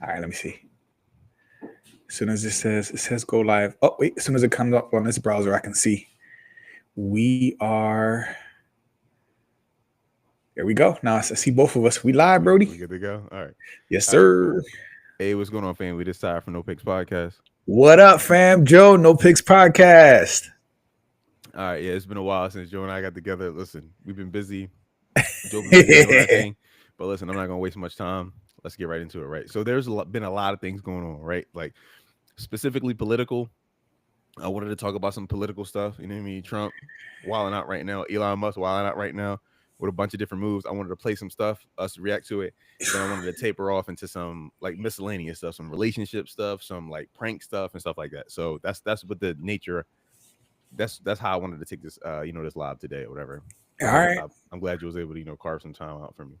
All right, let me see. As soon as it says go live. Oh wait, as soon as it comes up on this browser, I can see. We are. There we go. Now I see both of us. We live, We Brody. good to go. All right. Yes, All right. sir. Cool. Hey, what's going on, fam? We this side from No Picks Podcast. What up, fam? Joe, No Picks Podcast. All right. Yeah, it's been a while since Joe and I got together. Listen, we've been busy. Joe been busy doing our thing. But listen, I'm not gonna waste much time. Let's get right into it. Right. So there's been a lot of things going on. Right. Like specifically political. I wanted to talk about some political stuff. You know what I mean? Trump wilding out right now. Elon Musk wilding out right now with a bunch of different moves. I wanted to play some stuff, us react to it. Then I wanted to taper off into some like miscellaneous stuff, some relationship stuff, some like prank stuff and stuff like that. So that's what the nature. That's how I wanted to take this, this live today or whatever. All right. I'm glad you was able to carve some time out for me.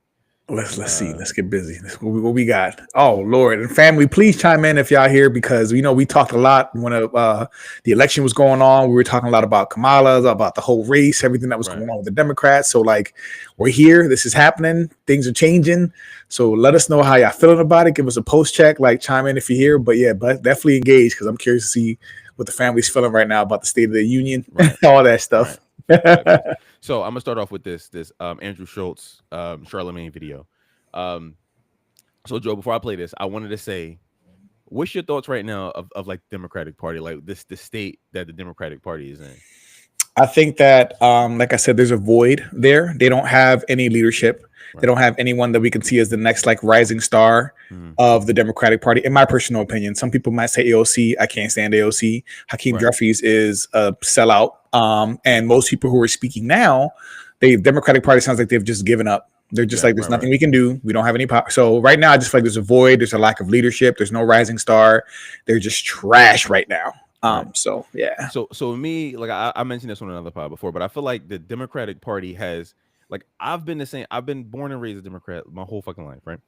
Let's see. Let's get busy. What we got? Oh Lord, and family, please chime in if y'all here because we talked a lot when the election was going on. We were talking a lot about Kamala, about the whole race, everything that was going on with the Democrats. So like, we're here. This is happening. Things are changing. So let us know how y'all feeling about it. Give us a post check. Like chime in if you're here. But yeah, but definitely engage because I'm curious to see what the family's feeling right now about the State of the Union, all that stuff. Right. So I'm gonna start off with this Andrew Schultz Charlemagne video. So Joe, before I play this, I wanted to say, what's your thoughts right now of like Democratic Party, like the state that the Democratic Party is in? I think that, like I said, there's a void there. They don't have any leadership. Right. They don't have anyone that we can see as the next like rising star of the Democratic Party, in my personal opinion. Some people might say AOC. I can't stand AOC. Hakeem Jeffries is a sellout. And most people who are speaking now, the Democratic Party sounds like they've just given up. They're just like, there's nothing we can do. We don't have any power. So right now, I just feel like there's a void. There's a lack of leadership. There's no rising star. They're just trash right now. So yeah. So me, like I mentioned this on another pod before, but I feel like the Democratic Party has, like, I've been born and raised a Democrat my whole fucking life, right?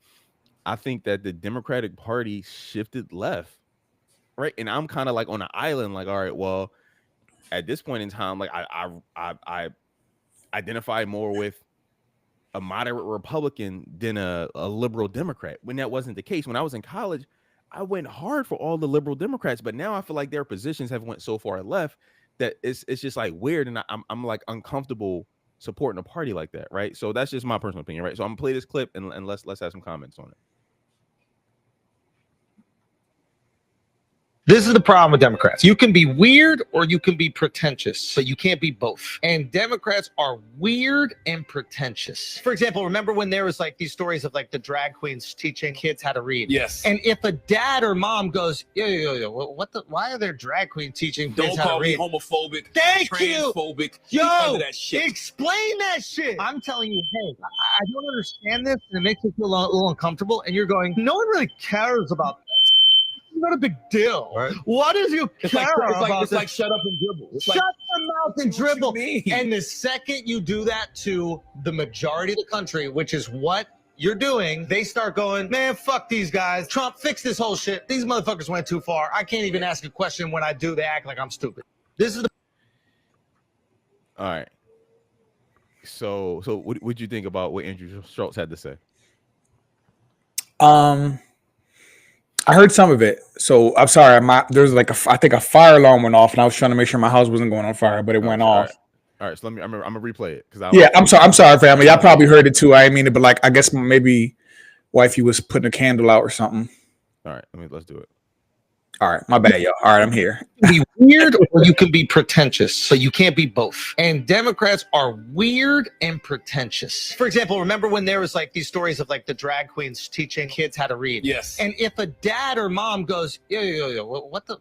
I think that the Democratic Party shifted left, right? And I'm kind of like on an island, like, all right, well, at this point in time, like I identify more with a moderate Republican than a liberal Democrat. When that wasn't the case, when I was in college, I went hard for all the liberal Democrats, but now I feel like their positions have went so far left that it's just like weird, and I'm like uncomfortable supporting a party like that, right? So that's just my personal opinion, right? So I'm gonna play this clip and let's have some comments on it. This is the problem with Democrats. You can be weird or you can be pretentious, but you can't be both. And Democrats are weird and pretentious. For example, remember when there was like these stories of like the drag queens teaching kids how to read? Yes. And if a dad or mom goes, yo, why are there drag queens teaching kids how to read? Don't call me homophobic. Thank you. Transphobic. Yo, that shit. Explain that shit. I'm telling you, hey, I don't understand this, and it makes me feel a little uncomfortable. And you're going, no one really cares about this. Not a big deal. Right. What does you care about? It's like shut up and dribble. Shut your mouth and dribble. And the second you do that to the majority of the country, which is what you're doing, they start going, man, fuck these guys. Trump, fix this whole shit. These motherfuckers went too far. I can't even ask a question. When I do, they act like I'm stupid. This is the. All right. So what you think about what Andrew Schultz had to say? I heard some of it, so I'm sorry. There's like I think a fire alarm went off, and I was trying to make sure my house wasn't going on fire, but it went off. All right, so I'm gonna replay it because I'm sorry, family. Y'all probably heard it too. I didn't mean it, but like I guess maybe wifey was putting a candle out or something. All right, let's do it. All right, my bad, y'all. All right, I'm here. Be weird or you can be pretentious, but you can't be both. And Democrats are weird and pretentious. For example, remember when there was like these stories of like the drag queens teaching kids how to read? Yes. And if a dad or mom goes, yo,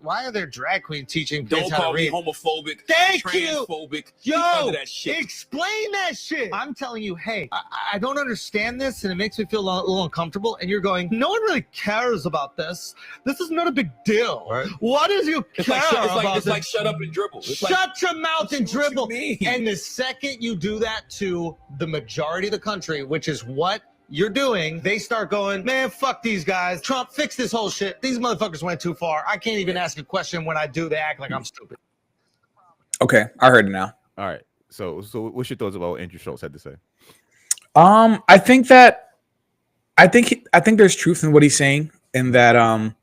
why are there drag queens teaching kids how to read? Don't call me homophobic. Thank transphobic. Yo, that shit. Explain that shit. I'm telling you, hey, I don't understand this, and it makes me feel a little uncomfortable. And you're going, no one really cares about this. This is not a big deal. Right. What does you care about? It's like shut up and dribble. Shut your mouth and dribble. And the second you do that to the majority of the country, which is what you're doing, they start going, man, fuck these guys. Trump, fix this whole shit. These motherfuckers went too far. I can't even ask a question. When I do, they act like I'm stupid. Okay, I heard it now. All right. So what's your thoughts about what Andrew Schultz had to say? I think there's truth in what he's saying. in that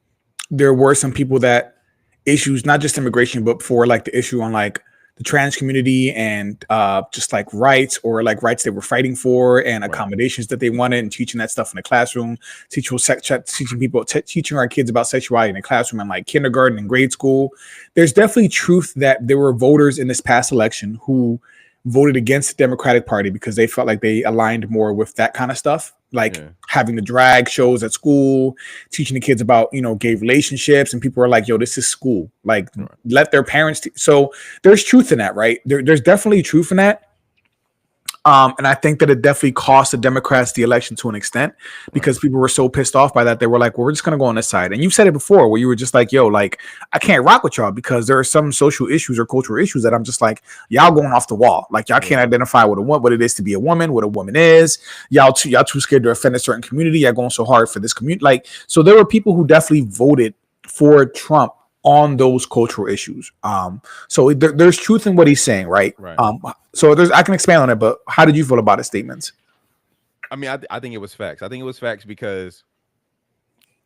there were some people that issues, not just immigration, but for like the issue on like the trans community and just like rights or like rights they were fighting for and accommodations that they wanted, and teaching that stuff in the classroom, teaching our kids about sexuality in the classroom and like kindergarten and grade school. There's definitely truth that there were voters in this past election who voted against the Democratic Party because they felt like they aligned more with that kind of stuff, like having the drag shows at school, teaching the kids about, you know, gay relationships, and people are like, yo, this is school, like let their parents so there's truth in that, right? There's definitely truth in that. And I think that it definitely cost the Democrats the election to an extent because people were so pissed off by that. They were like, well, we're just going to go on this side. And you've said it before where you were just like, yo, like, I can't rock with y'all because there are some social issues or cultural issues that I'm just like, y'all going off the wall. Like, y'all can't identify what it is to be a woman, what a woman is. Y'all too scared to offend a certain community. Y'all going so hard for this community. Like, so there were people who definitely voted for Trump on those cultural issues. So there's truth in what he's saying, right? So I can expand on it, but how did you feel about his statements? I mean, I think it was facts. I think it was facts because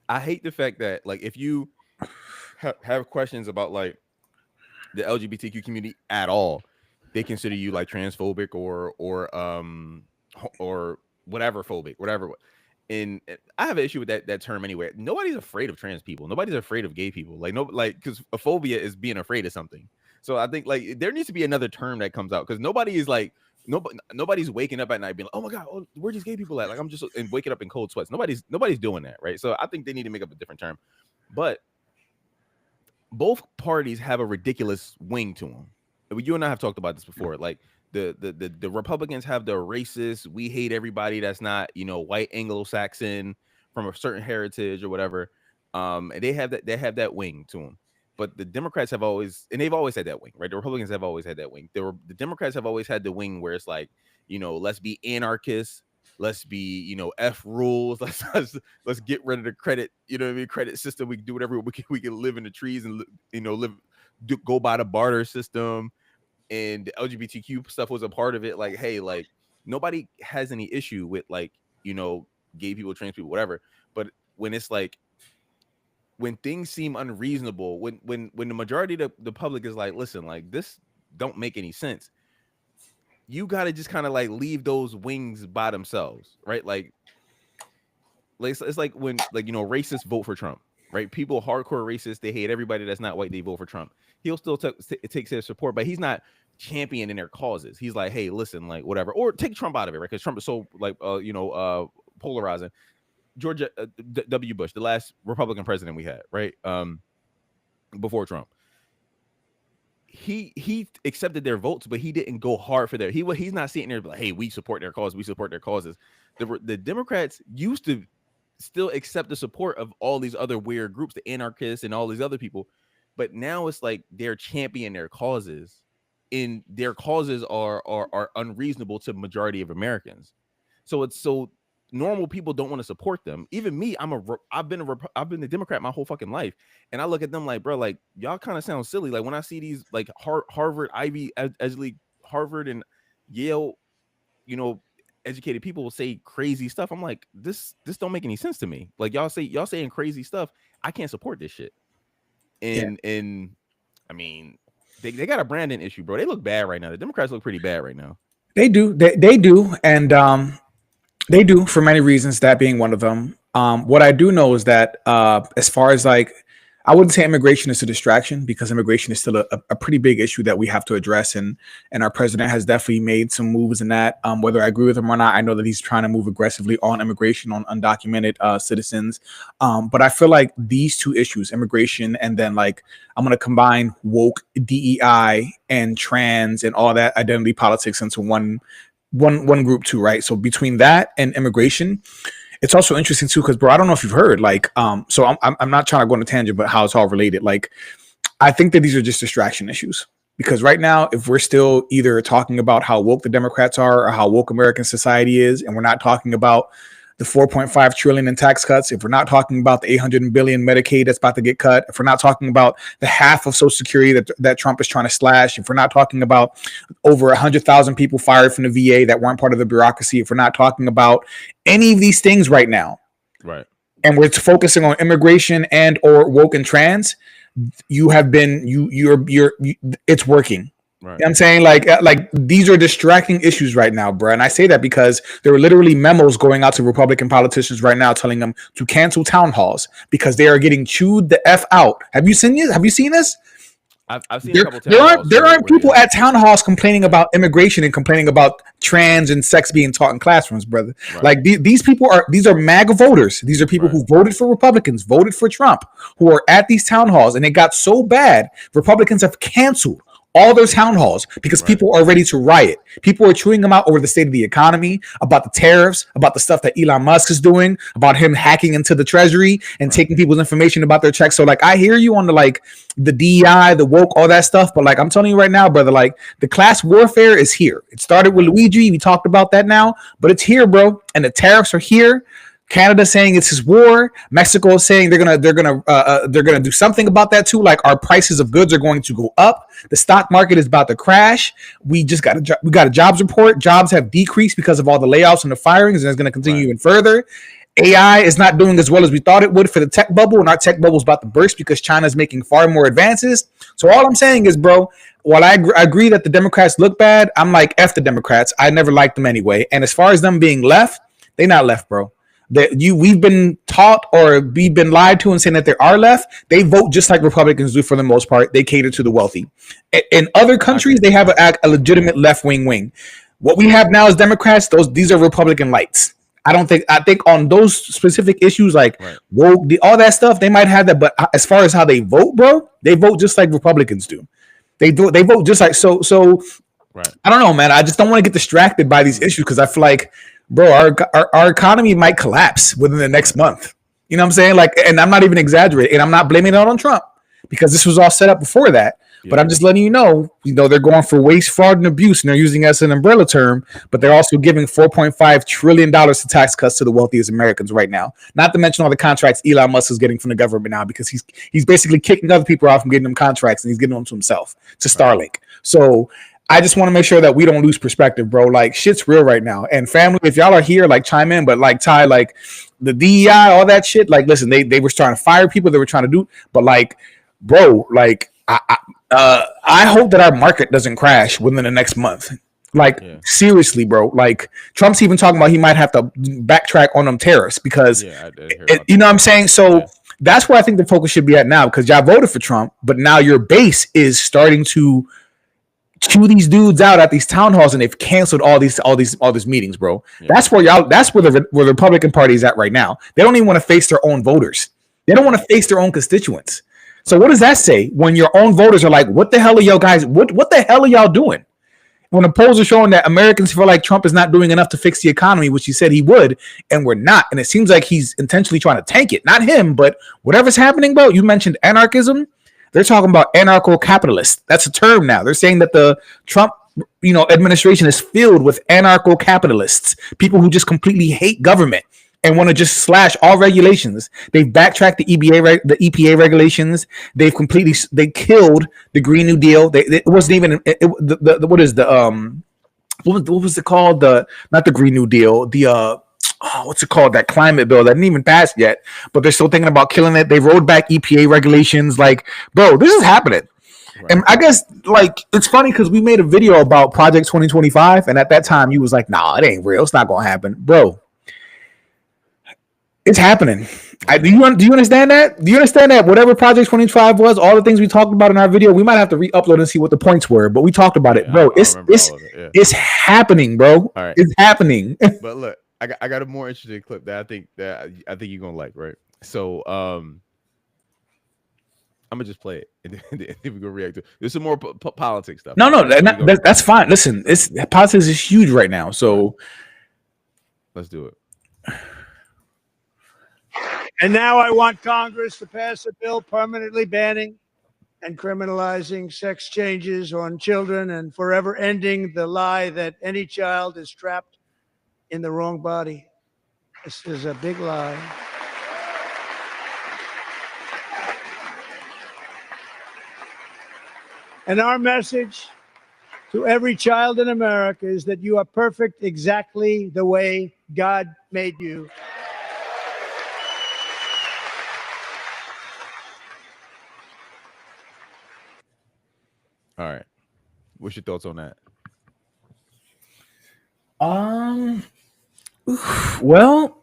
I hate the fact that, like, if you have questions about like the LGBTQ community at all, they consider you like transphobic or whatever phobic, whatever. And I have an issue with that term anyway. Nobody's afraid of trans people. Nobody's afraid of gay people. Because a phobia is being afraid of something. So I think like there needs to be another term that comes out because nobody is like nobody's waking up at night being like, oh my god, where these gay people at? Like I'm just and waking up in cold sweats. Nobody's doing that, right? So I think they need to make up a different term. But both parties have a ridiculous wing to them. You and I have talked about this before. Like the Republicans have the racist, we hate everybody that's not, you know, white Anglo-Saxon from a certain heritage or whatever. And they have that wing to them. But the Democrats have always, and they've always had that wing, right? The Republicans have always had that wing. The Democrats have always had the wing where it's like, you know, let's be anarchists, let's be, you know, F rules, let's get rid of the credit, you know what I mean, credit system. We can do whatever we can live in the trees and, you know, go by the barter system. And the LGBTQ stuff was a part of it. Like, hey, like nobody has any issue with like, you know, gay people, trans people, whatever. But when it's like, when things seem unreasonable, when the majority of the public is like, listen, like this don't make any sense, you got to just kind of like leave those wings by themselves, right? Like it's like when, like, you know, racists vote for Trump, right? People hardcore racists, they hate everybody that's not white, they vote for Trump. He'll still take their support, but he's not championing their causes. He's like, hey, listen, like whatever, or take Trump out of it, right? Because Trump is so like polarizing. George W. Bush, the last Republican president we had, right? Before Trump, he accepted their votes, but he didn't go hard for their. He's not sitting there like, hey, we support their cause, we support their causes. The Democrats used to still accept the support of all these other weird groups, the anarchists and all these other people, but now it's like they're championing their causes, and their causes are unreasonable to the majority of Americans. So it's so normal people don't want to support them. Even me, I've been a Democrat my whole fucking life, and I look at them like, bro, like y'all kind of sound silly. Like when I see these like Harvard, Ivy League, Harvard and Yale, you know, educated people will say crazy stuff. I'm like, this don't make any sense to me. Like y'all saying crazy stuff. I can't support this shit. And I mean, they got a branding issue, bro. They look bad right now. The Democrats look pretty bad right now. They do, and they do for many reasons, that being one of them. What I do know is that as far as like, I wouldn't say immigration is a distraction, because immigration is still a pretty big issue that we have to address. And our president has definitely made some moves in that. Whether I agree with him or not, I know that he's trying to move aggressively on immigration, on undocumented citizens. But I feel like these two issues, immigration, and then like, I'm going to combine woke, DEI, and trans and all that identity politics into one group too, right? So between that and immigration, it's also interesting too, because bro, I don't know if you've heard, like, so I'm not trying to go on a tangent, but how it's all related. Like, I think that these are just distraction issues, because right now, if we're still either talking about how woke the Democrats are or how woke American society is, and we're not talking about the 4.5 trillion in tax cuts, if we're not talking about the 800 billion Medicaid that's about to get cut, if we're not talking about the half of Social Security that Trump is trying to slash, if we're not talking about over 100,000 people fired from the VA that weren't part of the bureaucracy, if we're not talking about any of these things right now, right? and we're focusing on immigration and or woke and trans, you have been you're it's working. Right. You know what I'm saying, like these are distracting issues right now, bro. And I say that because there are literally memos going out to Republican politicians right now telling them to cancel town halls because they are getting chewed the f out. Have you seen this? Have you seen this? I've seen a couple there aren't people at town halls complaining about immigration and complaining about trans and sex being taught in classrooms, brother. Right. Like these are MAGA voters. These are people who voted for Republicans, voted for Trump, who are at these town halls, and it got so bad, Republicans have canceled all those town halls because people are ready to riot. People are chewing them out over the state of the economy, about the tariffs, about the stuff that Elon Musk is doing, about him hacking into the treasury and taking people's information about their checks. So like, I hear you on the DEI, the woke, all that stuff. But like, I'm telling you right now, brother, like the class warfare is here. It started with Luigi. We talked about that now, but it's here, bro. And the tariffs are here. Canada saying it's his war. Mexico is saying they're gonna do something about that too. Like our prices of goods are going to go up. The stock market is about to crash. We got a jobs report. Jobs have decreased because of all the layoffs and the firings, and it's going to continue even further. AI is not doing as well as we thought it would for the tech bubble, and our tech bubble is about to burst because China is making far more advances. So all I'm saying is, bro, while I agree that the Democrats look bad, I'm like, F the Democrats. I never liked them anyway. And as far as them being left, they're not left, bro. We've been taught or we've been lied to and saying that they are left. They vote just like Republicans do for the most part. They cater to the wealthy. In other countries, they have a legitimate left wing. What we have now is Democrats. These are Republican lights. I think on those specific issues like woke, all that stuff, they might have that. But as far as how they vote, bro, they vote just like Republicans do. They vote just like so. I don't know, man. I just don't want to get distracted by these issues because I feel like, bro, our economy might collapse within the next month. You know what I'm saying? Like, and I'm not even exaggerating, and I'm not blaming it on Trump because this was all set up before that. Yeah. But I'm just letting you know, they're going for waste, fraud, and abuse, and they're using us as an umbrella term, but they're also giving $4.5 trillion to tax cuts to the wealthiest Americans right now. Not to mention all the contracts Elon Musk is getting from the government now because he's basically kicking other people out from getting them contracts, and he's getting them to himself, to Starlink. So I just want to make sure that we don't lose perspective, bro. Like, shit's real right now. And family, if y'all are here, like, chime in. But like, Ty, like the DEI, all that shit, like, listen, they were trying to fire people. They were trying to do, but like, bro, like, I hope that our market doesn't crash within the next month. Like, seriously, bro. Like, Trump's even talking about he might have to backtrack on them tariffs because, you know what I'm saying? So that's where I think the focus should be at now because y'all voted for Trump, but now your base is starting to chew these dudes out at these town halls, and they've canceled all these meetings, bro. That's where the Republican Party is at right now. They don't even want to face their own voters. They don't want to face their own constituents. So what does that say when your own voters are like, what the hell are y'all guys? What the hell are y'all doing? When the polls are showing that Americans feel like Trump is not doing enough to fix the economy, which he said he would, and we're not. And it seems like he's intentionally trying to tank it. Not him, but whatever's happening, bro. You mentioned anarchism. They're talking about anarcho-capitalists. That's a term now. They're saying that the Trump, administration is filled with anarcho-capitalists, people who just completely hate government and want to just slash all regulations. They've backtracked the EPA regulations. They killed the Green New Deal. It wasn't even what was it called? Not the Green New Deal. What's it called? That climate bill that didn't even pass yet, but they're still thinking about killing it. They rolled back EPA regulations. Like, bro, this is happening. Right. And I guess, like, it's funny because we made a video about Project 2025, and at that time you was like, nah, it ain't real. It's not going to happen. Bro, it's happening. Do you understand that? Do you understand that whatever Project 25 was, all the things we talked about in our video, we might have to re-upload and see what the points were, but we talked about it, bro. It's happening, bro. All right. It's happening. But look, I got a more interesting clip that I think you're gonna like, right? So I'm gonna just play it and then we gonna react to it. There's some more politics stuff. No, that's fine. Listen, politics is huge right now, so let's do it. And now I want Congress to pass a bill permanently banning and criminalizing sex changes on children and forever ending the lie that any child is trapped in the wrong body. This is a big lie. And our message to every child in America is that you are perfect exactly the way God made you. All right. What's your thoughts on that? Well,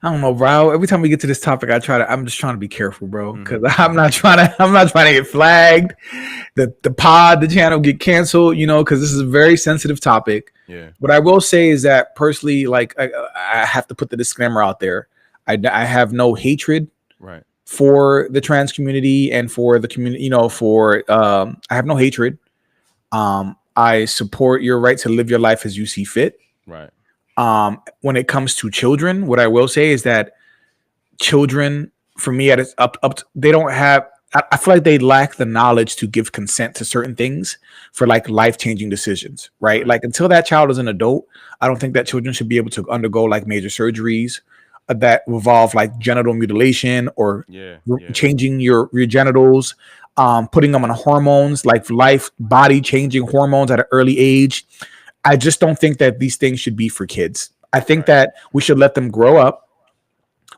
I don't know, bro. Every time we get to this topic, I'm just trying to be careful, bro, because I'm not trying to get flagged. The channel get canceled, because this is a very sensitive topic. Yeah. What I will say is that personally, like I have to put the disclaimer out there. I have no hatred Right. for the trans community and for the community, I have no hatred. I support your right to live your life as you see fit. Right. When it comes to children, what I will say is that children, for me, at its they don't have. I feel like they lack the knowledge to give consent to certain things for like life-changing decisions, right? Like until that child is an adult, I don't think that children should be able to undergo like major surgeries that involve like genital mutilation or changing your genitals, putting them on hormones, like body-changing hormones at an early age. I just don't think that these things should be for kids. I think that we should let them grow up.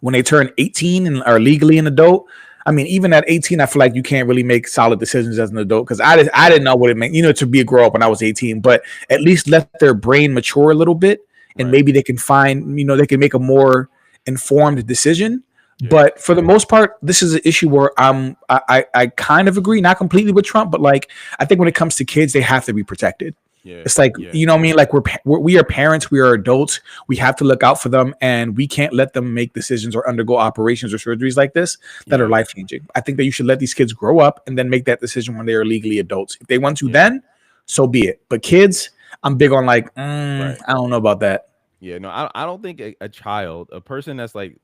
When they turn 18 and are legally an adult, I mean, even at 18, I feel like you can't really make solid decisions as an adult because I didn't know what it meant, to be a grow up when I was 18. But at least let their brain mature a little bit, and maybe they can find, they can make a more informed decision. Yeah. But for the most part, this is an issue where I kind of agree, not completely with Trump, but like I think when it comes to kids, they have to be protected. Yeah. It's like, you know what I mean? Like we are parents, we are adults. We have to look out for them, and we can't let them make decisions or undergo operations or surgeries like this that are life-changing. I think that you should let these kids grow up and then make that decision when they are legally adults. If they want to then, so be it. But kids, I'm big on like, I don't know about that. Yeah, no, I don't think a child, a person that's like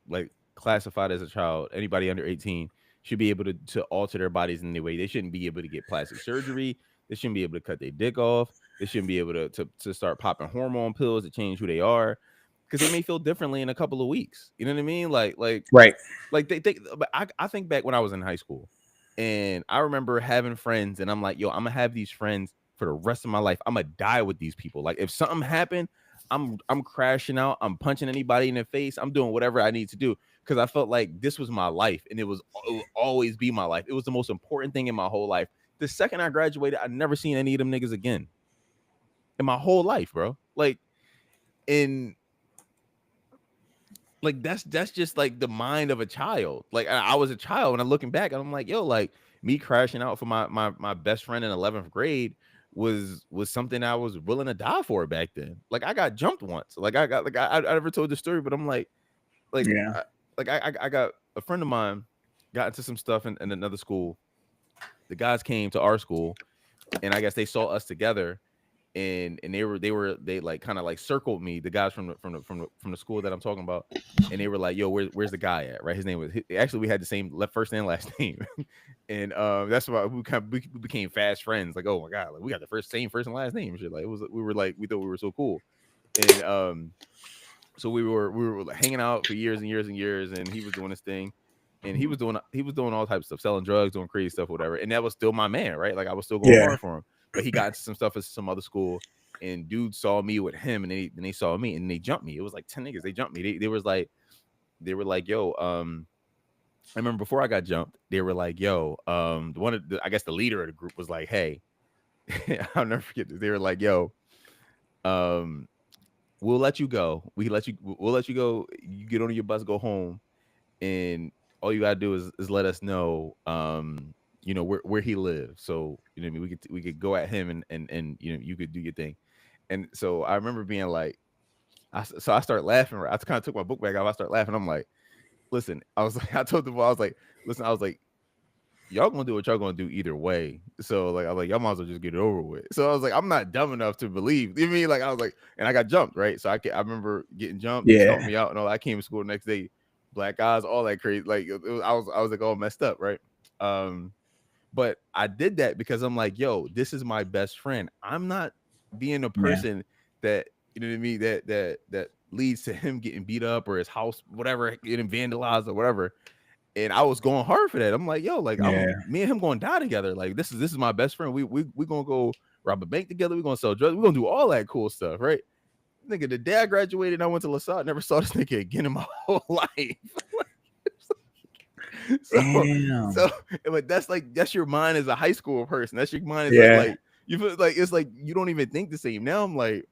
classified as a child, anybody under 18 should be able to alter their bodies in any way. They shouldn't be able to get plastic surgery. They shouldn't be able to cut their dick off. They shouldn't be able to start popping hormone pills to change who they are, because they may feel differently in a couple of weeks. You know what I mean? Like but I think back when I was in high school, and I remember having friends, and I'm like, yo, I'm gonna have these friends for the rest of my life. I'm gonna die with these people. Like if something happened, I'm crashing out. I'm punching anybody in the face. I'm doing whatever I need to do because I felt like this was my life, and it will always be my life. It was the most important thing in my whole life. The second I graduated, I never seen any of them niggas again in my whole life, bro. Like, that's just like the mind of a child. Like I was a child, and I'm looking back, and I'm like, yo, like me crashing out for my best friend in 11th grade was something I was willing to die for back then. Like I got jumped once. Like I never told the story, but I'm like I got a friend of mine got into some stuff in another school. The guys came to our school, and I guess they saw us together, and they like kind of like circled me, the guys from the school that I'm talking about, and they were like, yo, where's the guy at? Right, his name was actually, we had the same first and last name, and that's why we became fast friends. Like, oh my god, like we got the same first and last name. Shit, like we thought we were so cool, and so we were like hanging out for years and years and years, and he was doing his thing. And he was doing all types of stuff, selling drugs, doing crazy stuff, whatever. And that was still my man, right? Like I was still going hard for him. But he got into some stuff at some other school, and dudes saw me with him, and they saw me, and they jumped me. It was like 10 niggas. They jumped me. They were like, yo, I remember before I got jumped, they were like, yo, I guess the leader of the group was like, hey, I'll never forget this. They were like, yo, we'll let you go. We'll let you go. You get on your bus, go home, and all you gotta do is let us know, where he lives. So you know what I mean, we could go at him, and you could do your thing. And so I remember being like, I started laughing. I kind of took my book bag off. I started laughing. I'm like, listen, I told them, I was like, listen, y'all gonna do what y'all gonna do either way. So like, I was like, y'all might as well just get it over with. So I was like, I'm not dumb enough to believe. You know what I mean? Like I was like, and I got jumped, right? So I remember getting jumped. They stomped me out and all. I came to school the next day. Black eyes, all that crazy. Like I was like all messed up, right? But I did that because I'm like, yo, this is my best friend. I'm not being a person that, you know what I mean, that leads to him getting beat up or his house, whatever, getting vandalized or whatever. And I was going hard for that. I'm like, yo, like me and him going to die together. Like this is my best friend. We gonna go rob a bank together. We're gonna sell drugs. We're gonna do all that cool stuff, right? Nigga, the day I graduated and I went to LaSalle, never saw this nigga again in my whole life. Damn. But that's your mind as a high school person. That's your mind as Yeah. like you feel like it's like you don't even think the same. Now I'm like,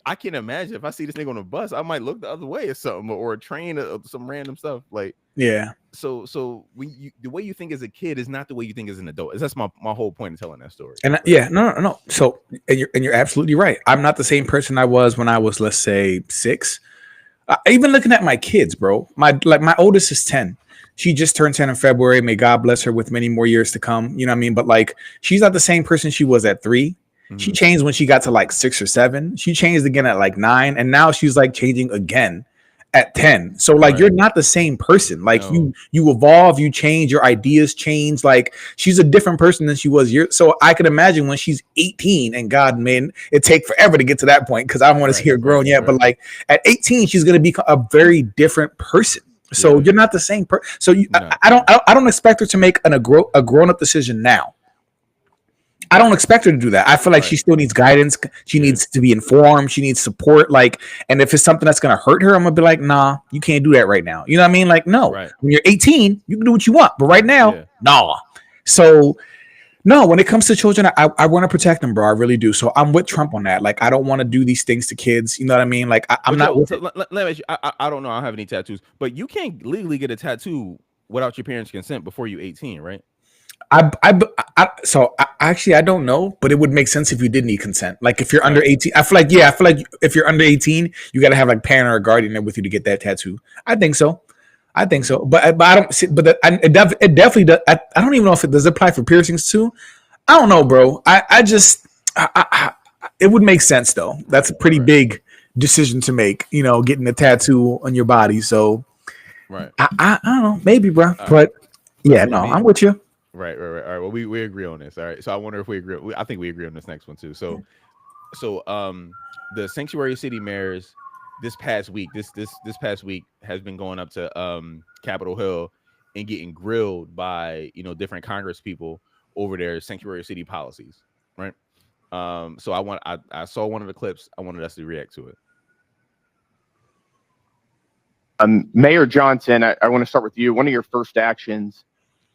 I can't imagine if I see this nigga on a bus, I might look the other way or something, or a train or some random stuff. Like, Yeah. So when the way you think as a kid is not the way you think as an adult. That's my whole point in telling that story. And no. So and you're absolutely right. I'm not the same person I was when I was, let's say, 6. Even looking at my kids, bro. My oldest is 10. She just turned 10 in February. May God bless her with many more years to come. You know what I mean? But like, she's not the same person she was at 3. Mm-hmm. She changed when she got to like 6 or 7. She changed again at like 9, and now she's like changing again at 10. So like, you're not the same person. Like, you evolve, you change, your ideas change. Like, she's a different person than she was so I could imagine when she's 18, and God, man, it take forever to get to that point because I don't want to see her grown yet. But like at 18, she's going to become a very different person. So you're not the same person. So I don't expect her to make a grown up decision now. I don't expect her to do that. I feel like she still needs guidance. She needs to be informed. She needs support. Like, and if it's something that's going to hurt her, I'm going to be like, nah, you can't do that right now. You know what I mean? Like, no, when you're 18, you can do what you want. But right now, nah. So, no, when it comes to children, I want to protect them, bro. I really do. So I'm with Trump on that. Like, I don't want to do these things to kids. You know what I mean? Like, I'm not with it. Let me ask you, I don't know. I don't have any tattoos. But you can't legally get a tattoo without your parents' consent before you're 18, right? Actually, I don't know, but it would make sense if you did need consent. Like, if you're under 18, I feel like if you're under 18, you got to have like parent or a guardian there with you to get that tattoo. I think so, but I don't see, but it definitely does. I don't even know if it does apply for piercings too. I don't know, bro. It would make sense though. That's a pretty big decision to make, you know, getting a tattoo on your body. So I don't know, maybe, bro. But yeah, no, I'm with you. Right. All right. Well, we agree on this. All right. So I wonder if we agree. I think we agree on this next one too. So the sanctuary city mayors this past week has been going up to Capitol Hill and getting grilled by, you know, different Congress people over their sanctuary city policies. Right. So I saw one of the clips. I wanted us to react to it. Mayor Johnson, I want to start with you. One of your first actions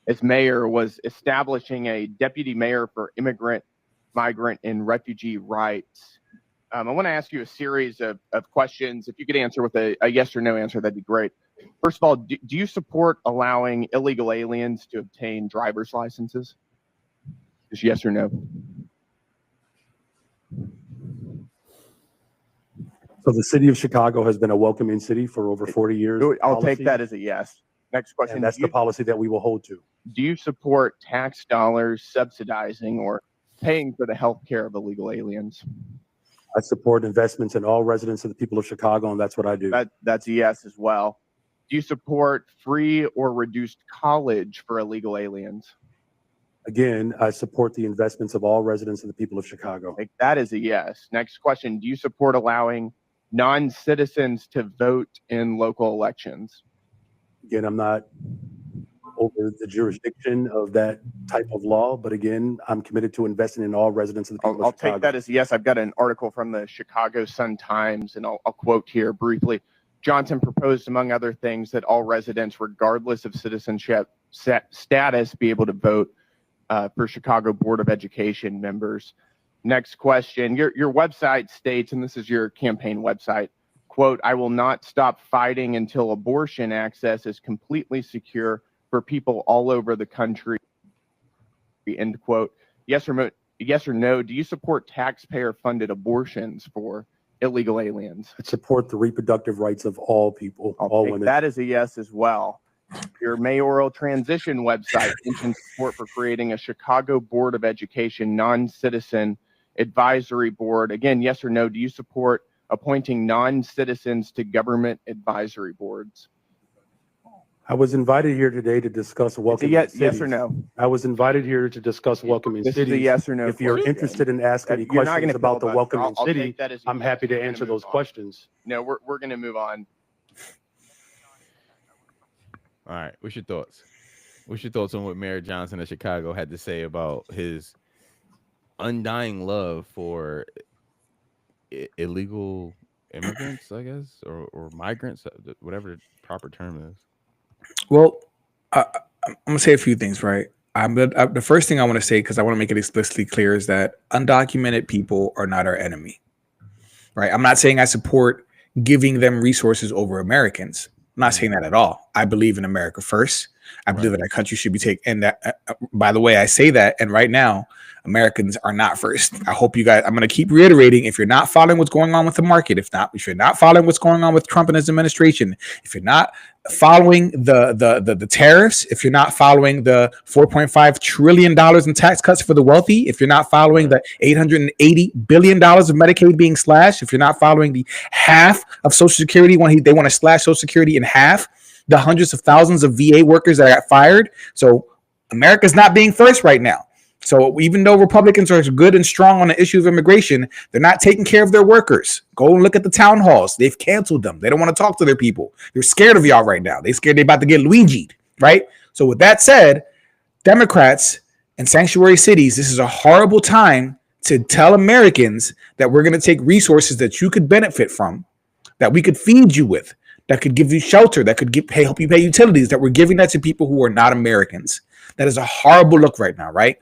as mayor was establishing a deputy mayor for immigrant, migrant, and refugee rights. I want to ask you a series of questions. If you could answer with a yes or no answer, that'd be great. First of all, do you support allowing illegal aliens to obtain driver's licenses? Just yes or no. So the city of Chicago has been a welcoming city for over 40 years. I'll take that as a yes. Next question. And that's the policy that we will hold to. Do you support tax dollars subsidizing or paying for the health care of illegal aliens? I support investments in all residents of the people of Chicago, and that's what I do. That's a yes as well. Do you support free or reduced college for illegal aliens? Again, I support the investments of all residents of the people of Chicago. That is a yes. Next question. Do you support allowing non-citizens to vote in local elections? Again, I'm not over the jurisdiction of that type of law, but again, I'm committed to investing in all residents of the people of Chicago. I'll take that as a yes. I've got an article from the Chicago Sun-Times, and I'll quote here briefly. Johnson proposed, among other things, that all residents, regardless of citizenship status, be able to vote for Chicago Board of Education members. Next question. Your website states, and this is your campaign website, quote, "I will not stop fighting until abortion access is completely secure for people all over the country," end quote. Yes or no, do you support taxpayer-funded abortions for illegal aliens? I support the reproductive rights of all people, all women. That is a yes as well. Your mayoral transition website mentions support for creating a Chicago Board of Education non-citizen advisory board. Again, yes or no, do you support appointing non-citizens to government advisory boards? I was invited here today to discuss welcoming cities. Yes or no? I was invited here to discuss welcoming cities. This is a yes or no. If you're interested in asking me questions about the welcoming city, I'm happy to answer those questions. No, we're going to move on. All right. What's your thoughts? What's your thoughts on what Mayor Johnson of Chicago had to say about his undying love for illegal immigrants, I guess, or migrants, whatever the proper term is? Well, I'm gonna say a few things, right? The first thing I want to say, because I want to make it explicitly clear, is that undocumented people are not our enemy, right? I'm not saying I support giving them resources over Americans. I'm not saying that at all. I believe in America first. I believe that our country should be taken. And that, by the way, I say that, and right now, Americans are not first. I hope you guys. I'm going to keep reiterating. If you're not following what's going on with the market, if you're not following what's going on with Trump and his administration, if you're not following the tariffs, if you're not following the $4.5 trillion in tax cuts for the wealthy, if you're not following the $880 billion of Medicaid being slashed, if you're not following the half of Social Security when they want to slash Social Security in half, the hundreds of thousands of VA workers that got fired. So America's not being first right now. So even though Republicans are good and strong on the issue of immigration, they're not taking care of their workers. Go and look at the town halls. They've canceled them. They don't want to talk to their people. They're scared of y'all right now. They're scared they're about to get Luigi'd, right? So with that said, Democrats and sanctuary cities, this is a horrible time to tell Americans that we're going to take resources that you could benefit from, that we could feed you with, that could give you shelter, that could help you pay utilities, that we're giving that to people who are not Americans. That is a horrible look right now, right?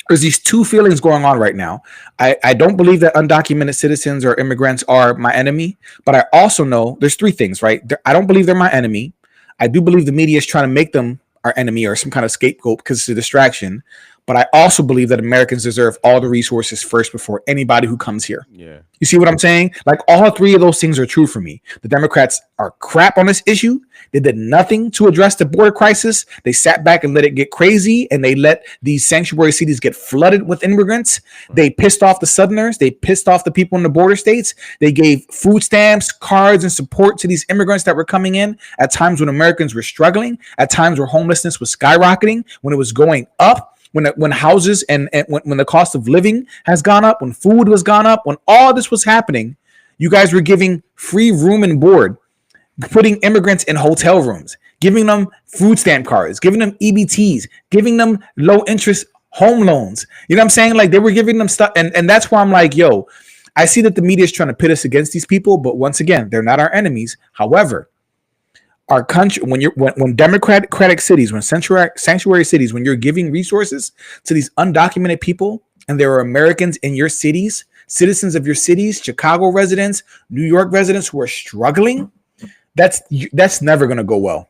There's these two feelings going on right now. I don't believe that undocumented citizens or immigrants are my enemy, but I also know there's three things, right? I don't believe they're my enemy. I do believe the media is trying to make them our enemy or some kind of scapegoat because it's a distraction. But I also believe that Americans deserve all the resources first before anybody who comes here. Yeah. You see what I'm saying? Like all three of those things are true for me. The Democrats are crap on this issue. They did nothing to address the border crisis. They sat back and let it get crazy, and they let these sanctuary cities get flooded with immigrants. They pissed off the Southerners. They pissed off the people in the border states. They gave food stamps, cards, and support to these immigrants that were coming in at times when Americans were struggling, at times where homelessness was skyrocketing, when it was going up. When houses and when the cost of living has gone up, when food was gone up, when all this was happening, you guys were giving free room and board, putting immigrants in hotel rooms, giving them food stamp cards, giving them EBTs, giving them low interest home loans. You know what I'm saying? Like they were giving them stuff. And that's why I'm like, yo, I see that the media is trying to pit us against these people. But once again, they're not our enemies. However, our country, when democratic cities, when sanctuary cities, when you're giving resources to these undocumented people, and there are Americans in your cities, citizens of your cities, Chicago residents, New York residents who are struggling, that's never going to go well.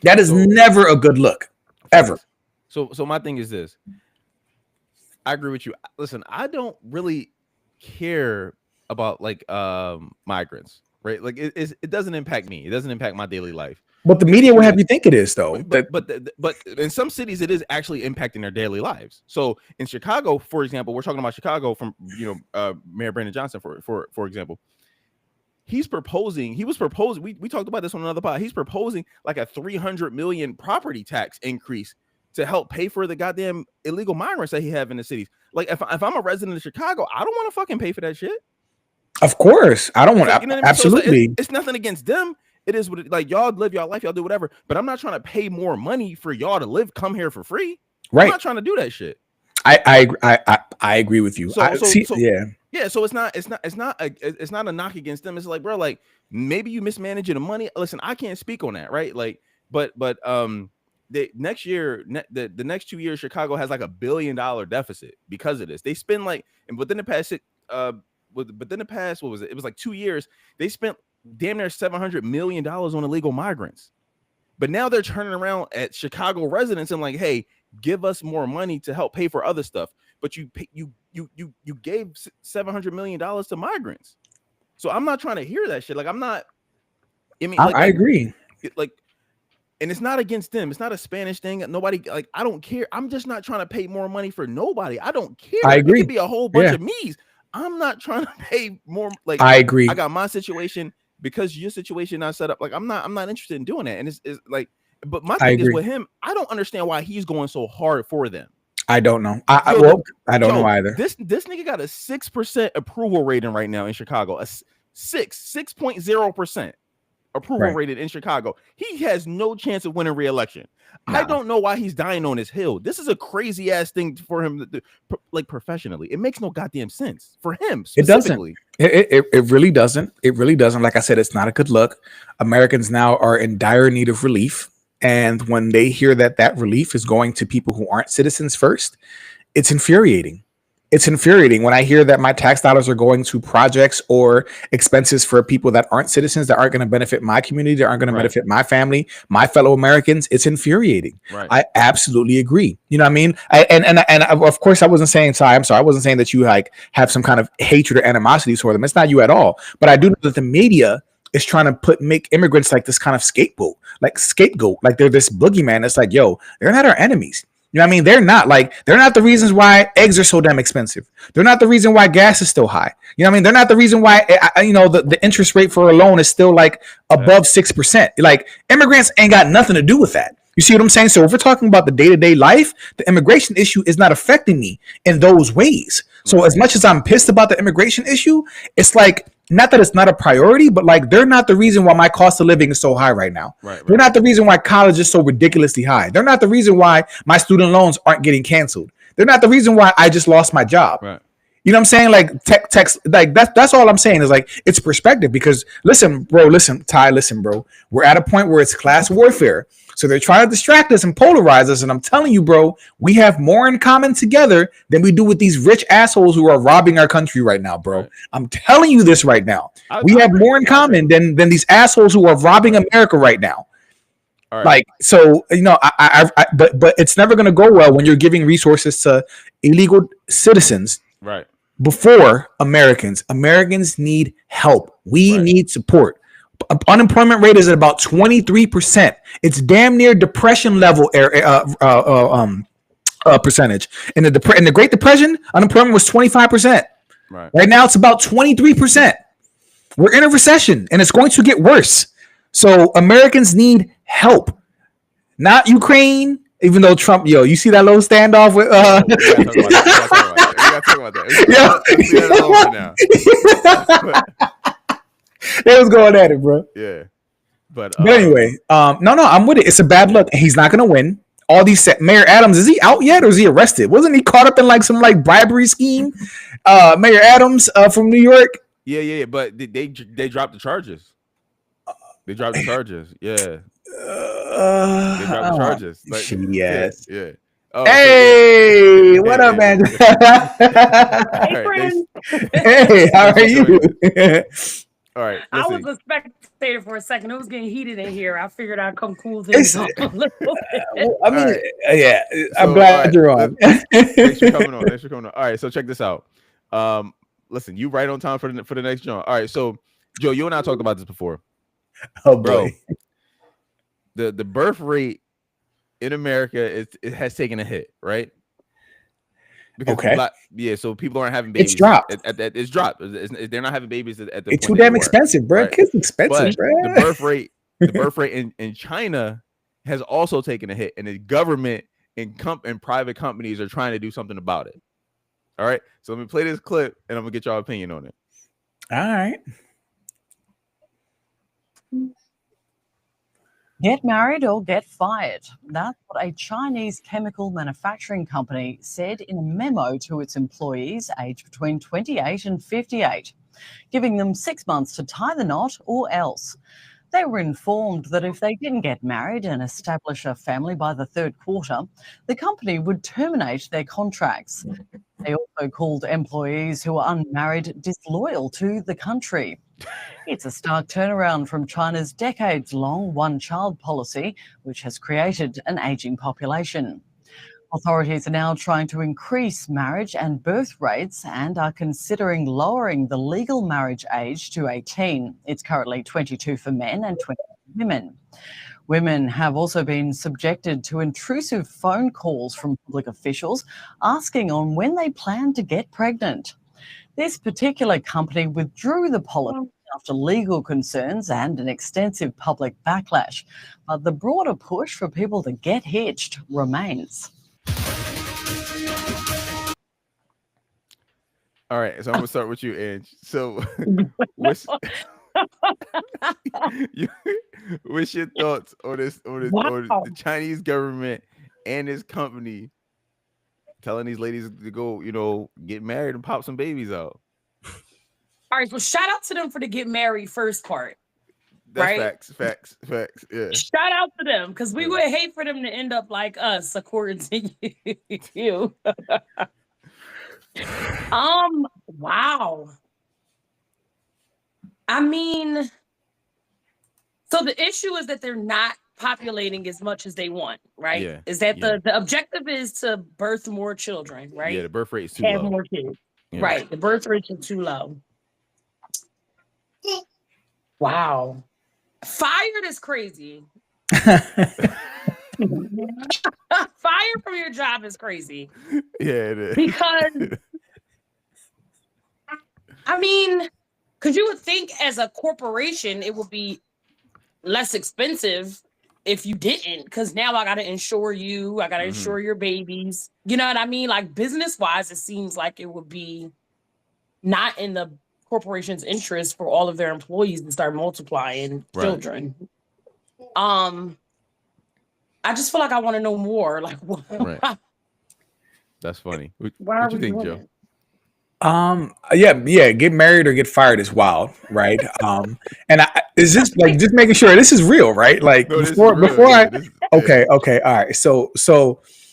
That is never a good look, ever. So my thing is this. I agree with you. Listen, I don't really care about like migrants. Right, like it doesn't impact me. It doesn't impact my daily life. But the media will have you think it is, though. But in some cities, it is actually impacting their daily lives. So in Chicago, for example, we're talking about Chicago from Mayor Brandon Johnson, for example. He was proposing. We talked about this on another pod. He's proposing like a $300 million property tax increase to help pay for the goddamn illegal migrants that he have in the cities. Like if I'm a resident of Chicago, I don't want to fucking pay for that shit. Of course, I don't want to. You know what I mean? Absolutely, so it's nothing against them. It is what like y'all live your life, y'all do whatever. But I'm not trying to pay more money for y'all to come here for free. Right? I'm not trying to do that shit. I agree with you. So it's not a knock against them. It's like, bro, like maybe you mismanaging the money. Listen, I can't speak on that, right? Like, but the next year, the next 2 years, Chicago has like $1 billion deficit because of this. They spend like, and within the past what was it? It was like 2 years. They spent damn near $700 million on illegal migrants. But now they're turning around at Chicago residents and like, hey, give us more money to help pay for other stuff. But you gave $700 million to migrants. So I'm not trying to hear that shit. Like I'm not. I mean, I agree. Like, and it's not against them. It's not a Spanish thing. Nobody like. I don't care. I'm just not trying to pay more money for nobody. I don't care. I agree. It could be a whole bunch of me's. I'm not trying to pay more. Like I agree. I got my situation because your situation not set up. Like I'm not interested in doing that. And it's like, but my thing is with him. I don't understand why he's going so hard for them. I don't know. I don't know either. This nigga got a 6% approval rating right now in Chicago. A 6.0% approval rated in Chicago. He has no chance of winning re-election. I don't know why he's dying on his hill. This is a crazy ass thing for him to do, like professionally. It makes no goddamn sense for him specifically. It really doesn't. It really doesn't. Like I said, it's not a good look. Americans now are in dire need of relief. And when they hear that that relief is going to people who aren't citizens first, it's infuriating. It's infuriating when I hear that my tax dollars are going to projects or expenses for people that aren't citizens, that aren't going to benefit my community, that aren't going to benefit my family, my fellow Americans. It's infuriating. I absolutely agree. You know what I mean? And of course, I wasn't saying, I'm sorry, I wasn't saying that you like have some kind of hatred or animosity for them. It's not you at all. But I do know that the media is trying to make immigrants like this kind of scapegoat, like they're this boogeyman. It's like, yo, they're not our enemies. You know what I mean? They're not the reasons why eggs are so damn expensive. They're not the reason why gas is still high. You know what I mean? They're not the reason why, the interest rate for a loan is still like above 6%. Like immigrants ain't got nothing to do with that. You see what I'm saying? So if we're talking about the day-to-day life, the immigration issue is not affecting me in those ways. So as much as I'm pissed about the immigration issue, it's like, not that it's not a priority, but like they're not the reason why my cost of living is so high right now. They're not the reason why college is so ridiculously high. They're not the reason why my student loans aren't getting canceled. They're not the reason why I just lost my job. You know what I'm saying? Like text, like that's all I'm saying is like it's perspective. Because listen, Ty, bro. We're at a point where it's class warfare. So they're trying to distract us and polarize us. And I'm telling you, bro, we have more in common together than we do with these rich assholes who are robbing our country right now, bro. I'm telling you this right now. We have more in common than these assholes who are robbing America right now. Like, so, but it's never going to go well when you're giving resources to illegal citizens before Americans. Americans need help. We need support. Unemployment rate is at about 23%. It's damn near depression level percentage. In the Great Depression, unemployment was 25%. Right now, it's about 23%. We're in a recession, and it's going to get worse. So Americans need help, not Ukraine. Even though Trump, you see that little standoff with We gotta talk about that. They was going at it, bro. But anyway, no, I'm with it. It's a bad look. He's not gonna win. All these Mayor Adams, is he out yet or is he arrested? Wasn't he caught up in like some like bribery scheme? Mayor Adams from New York. Yeah. But they dropped the charges. They dropped the charges. Yeah. They dropped the charges. Like, yes. Yeah. Oh, hey, what up, man? Hey, friend. Hey, how are you? All right. I was a spectator for a second. It was getting heated in here. I figured I'd come cool things off a little bit. I mean, yeah. I'm glad you're on. Thanks for coming on. All right, so check this out. Listen, you right on time for the next joint. All right, so Joe, you and I talked about this before. Oh, bro. The birth rate in America it has taken a hit, right? Because so people aren't having babies. It's dropped. It's dropped. They're not having babies at the. It's too damn expensive, bro. Right? Kids expensive, bro. The birth rate in China has also taken a hit, and the government and private companies are trying to do something about it. All right, so let me play this clip, and I'm gonna get y'all opinion on it. All right. Get married or get fired. That's what a Chinese chemical manufacturing company said in a memo to its employees aged between 28 and 58, giving them 6 months to tie the knot or else. They were informed that if they didn't get married and establish a family by the third quarter, the company would terminate their contracts. They also called employees who are unmarried disloyal to the country. It's a stark turnaround from China's decades-long one-child policy, which has created an ageing population. Authorities are now trying to increase marriage and birth rates and are considering lowering the legal marriage age to 18. It's currently 22 for men and 20 for women. Women have also been subjected to intrusive phone calls from public officials asking on when they plan to get pregnant. This particular company withdrew the policy after legal concerns and an extensive public backlash, but the broader push for people to get hitched remains. All right, so I'm gonna start with you, Ange. So, what's your thoughts on this? On the Chinese government and this company telling these ladies to go, get married and pop some babies out? All right, so shout out to them for the get married first part. right? Facts. Yeah. Shout out to them because we would hate for them to end up like us, according to you. Wow. I mean, so the issue is that they're not populating as much as they want, right? Yeah. Is that the objective is to birth more children, right? Yeah, the birth rate is too Have low. more kids. Yeah. Right. The birth rate is too low. Wow. Fired is crazy. Fired from your job is crazy. Yeah, it is. Because I mean, because you would think as a corporation it would be less expensive if you didn't, because now I gotta insure you, I gotta insure your babies. You know what I mean? Like business wise, it seems like it would be not in the corporation's interest for all of their employees to start multiplying children. I just feel like I want to know more. Like, what? Right. That's funny. Why What are you we think, doing Joe? Yeah, get married or get fired is wild, right? And is this like just making sure this is real, right? Like No, this is before real. okay, all right. So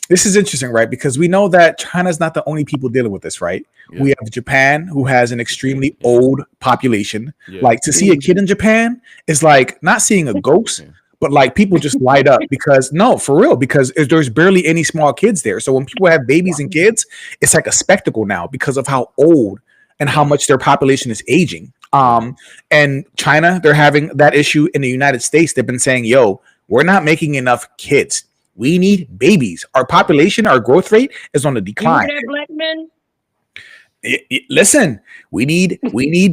this is interesting, right? Because we know that China's not the only people dealing with this, right? Yeah. We have Japan, who has an extremely old population. Yeah. Like to see a kid in Japan is like not seeing a ghost. Yeah. But like people just light up because no, for real, because there's barely any small kids there. So when people have babies and kids, it's like a spectacle now because of how old and how much their population is aging. And China, they're having that issue. In the United States, they've been saying, yo, we're not making enough kids. We need babies. Our population, our growth rate is on the decline. that, black men? Listen, we need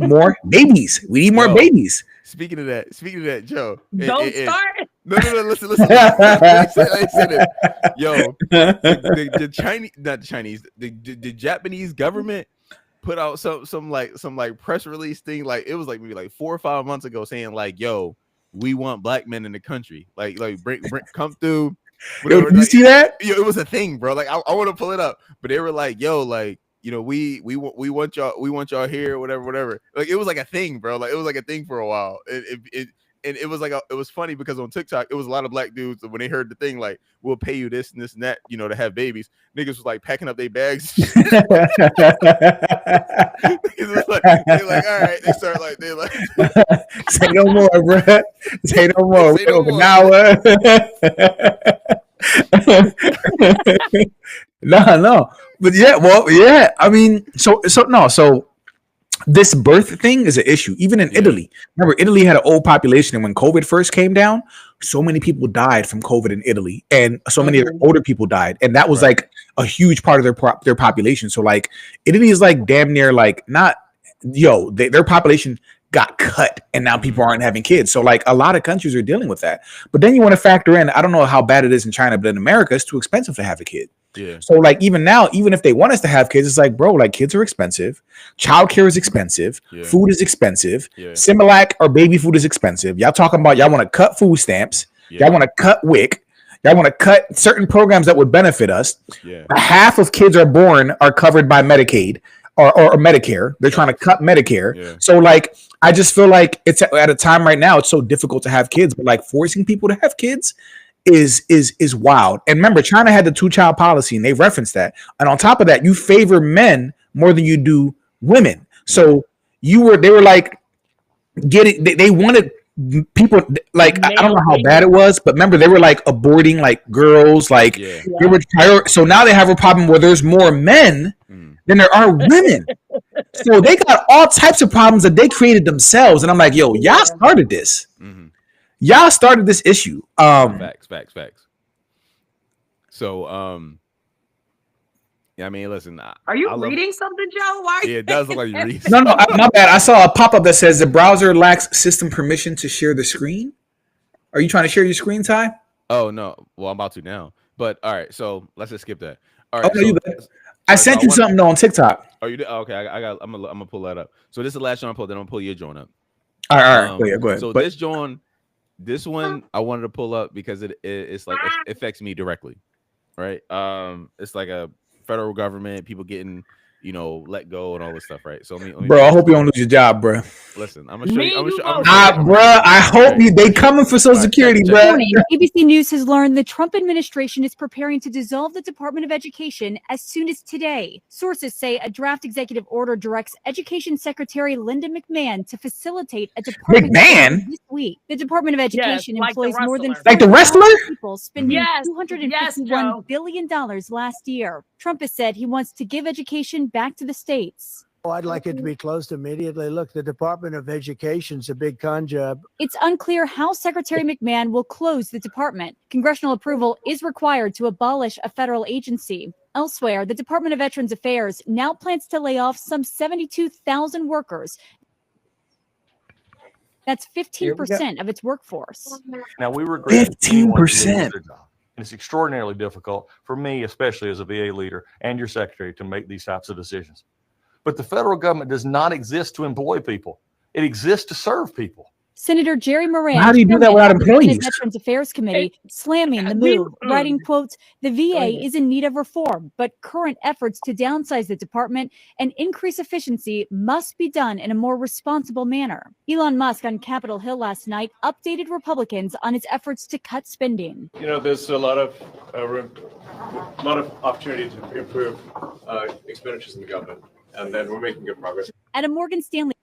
more babies. We need more babies. Speaking of that, Joe. Don't start. No, listen. Let me say this. Yo, the Chinese, not the Chinese, the Japanese government put out some press release thing. Like it was like maybe like 4 or 5 months ago saying like, yo, we want black men in the country. Like bring come through. Yo, did you see that? Yo, it was a thing, bro. Like I want to pull it up, but they were like, yo, like, you know, we want y'all here, whatever. Like it was like a thing, bro. Like it was like a thing for a while. It was like it was funny because on TikTok it was a lot of black dudes when they heard the thing like we'll pay you this and this and that, you know, to have babies. Niggas was like packing up their bags. Niggas was like, they're like, all right. They start like they're like, say no more, bro. Say no more. Say no more. No. But yeah. I mean, so this birth thing is an issue, even in Italy. Remember, Italy had an old population, and when COVID first came down, so many people died from COVID in Italy, and so many of their older people died, and that was like a huge part of their population. So like, Italy is like damn near like their population got cut, and now people aren't having kids. So like, a lot of countries are dealing with that. But then you want to factor in, I don't know how bad it is in China, but in America, it's too expensive to have a kid. Yeah. So like even now, even if they want us to have kids, it's like, bro, like kids are expensive. Childcare is expensive. Yeah. Food is expensive. Yeah. Similac or baby food is expensive. Y'all talking about y'all want to cut food stamps. Yeah. Y'all want to cut WIC. Y'all want to cut certain programs that would benefit us. Yeah. Half of kids are covered by Medicaid or Medicare. They're trying to cut Medicare. Yeah. So like, I just feel like it's at a time right now, it's so difficult to have kids, but like forcing people to have kids is wild. And remember, China had the 2-child policy, and they referenced that. And on top of that, you favor men more than you do women. So they were like they wanted people like I don't know how bad it was, but remember they were like aborting like girls, like they were so now they have a problem where there's more men than there are women. So they got all types of problems that they created themselves. And I'm like, yo, y'all started this. Y'all started this issue. Facts. So, yeah, I mean, listen. Are you reading something, Joe? Why? Yeah, it does look like you're reading. No, my bad. I saw a pop-up that says the browser lacks system permission to share the screen. Are you trying to share your screen, Ty? Oh no. Well, I'm about to now. But all right, so let's just skip that. All right. Oh, no, I sent you something on TikTok. Oh, you did? Oh, okay, I'm gonna pull that up. So this is the last one I pulled. Then I'm gonna pull your joint up. All right. Go ahead. So this one I wanted to pull up because it's like it affects me directly, right? It's like a federal government, people getting let go and all this stuff, right? So let me Bro, I hope you don't lose your job, bro. Listen, I'm gonna show you. Bro, I hope they coming for Social Security, bro. Morning, ABC News has learned the Trump administration is preparing to dissolve the Department of Education as soon as today. Sources say a draft executive order directs Education Secretary Linda McMahon to facilitate a department this week. The Department of Education employs more than the wrestler people, spending $251 billion last year. Trump has said he wants to give education back to the states. Oh, I'd like it to be closed immediately. Look, the Department of Education's a big con job. It's unclear how Secretary McMahon will close the department. Congressional approval is required to abolish a federal agency. Elsewhere, the Department of Veterans Affairs now plans to lay off some 72,000 workers. That's 15% of its workforce. Now, we regret 15%. And it's extraordinarily difficult for me, especially as a VA leader and your secretary, to make these types of decisions. But the federal government does not exist to employ people. It exists to serve people. Senator Jerry Moran, how do you do that without employees? Veterans Affairs Committee, slamming the move, writing, quote, the VA is in need of reform, but current efforts to downsize the department and increase efficiency must be done in a more responsible manner. Elon Musk on Capitol Hill last night updated Republicans on his efforts to cut spending. There's a lot of opportunity to improve expenditures in the government, and then we're making good progress. At a Morgan Stanley,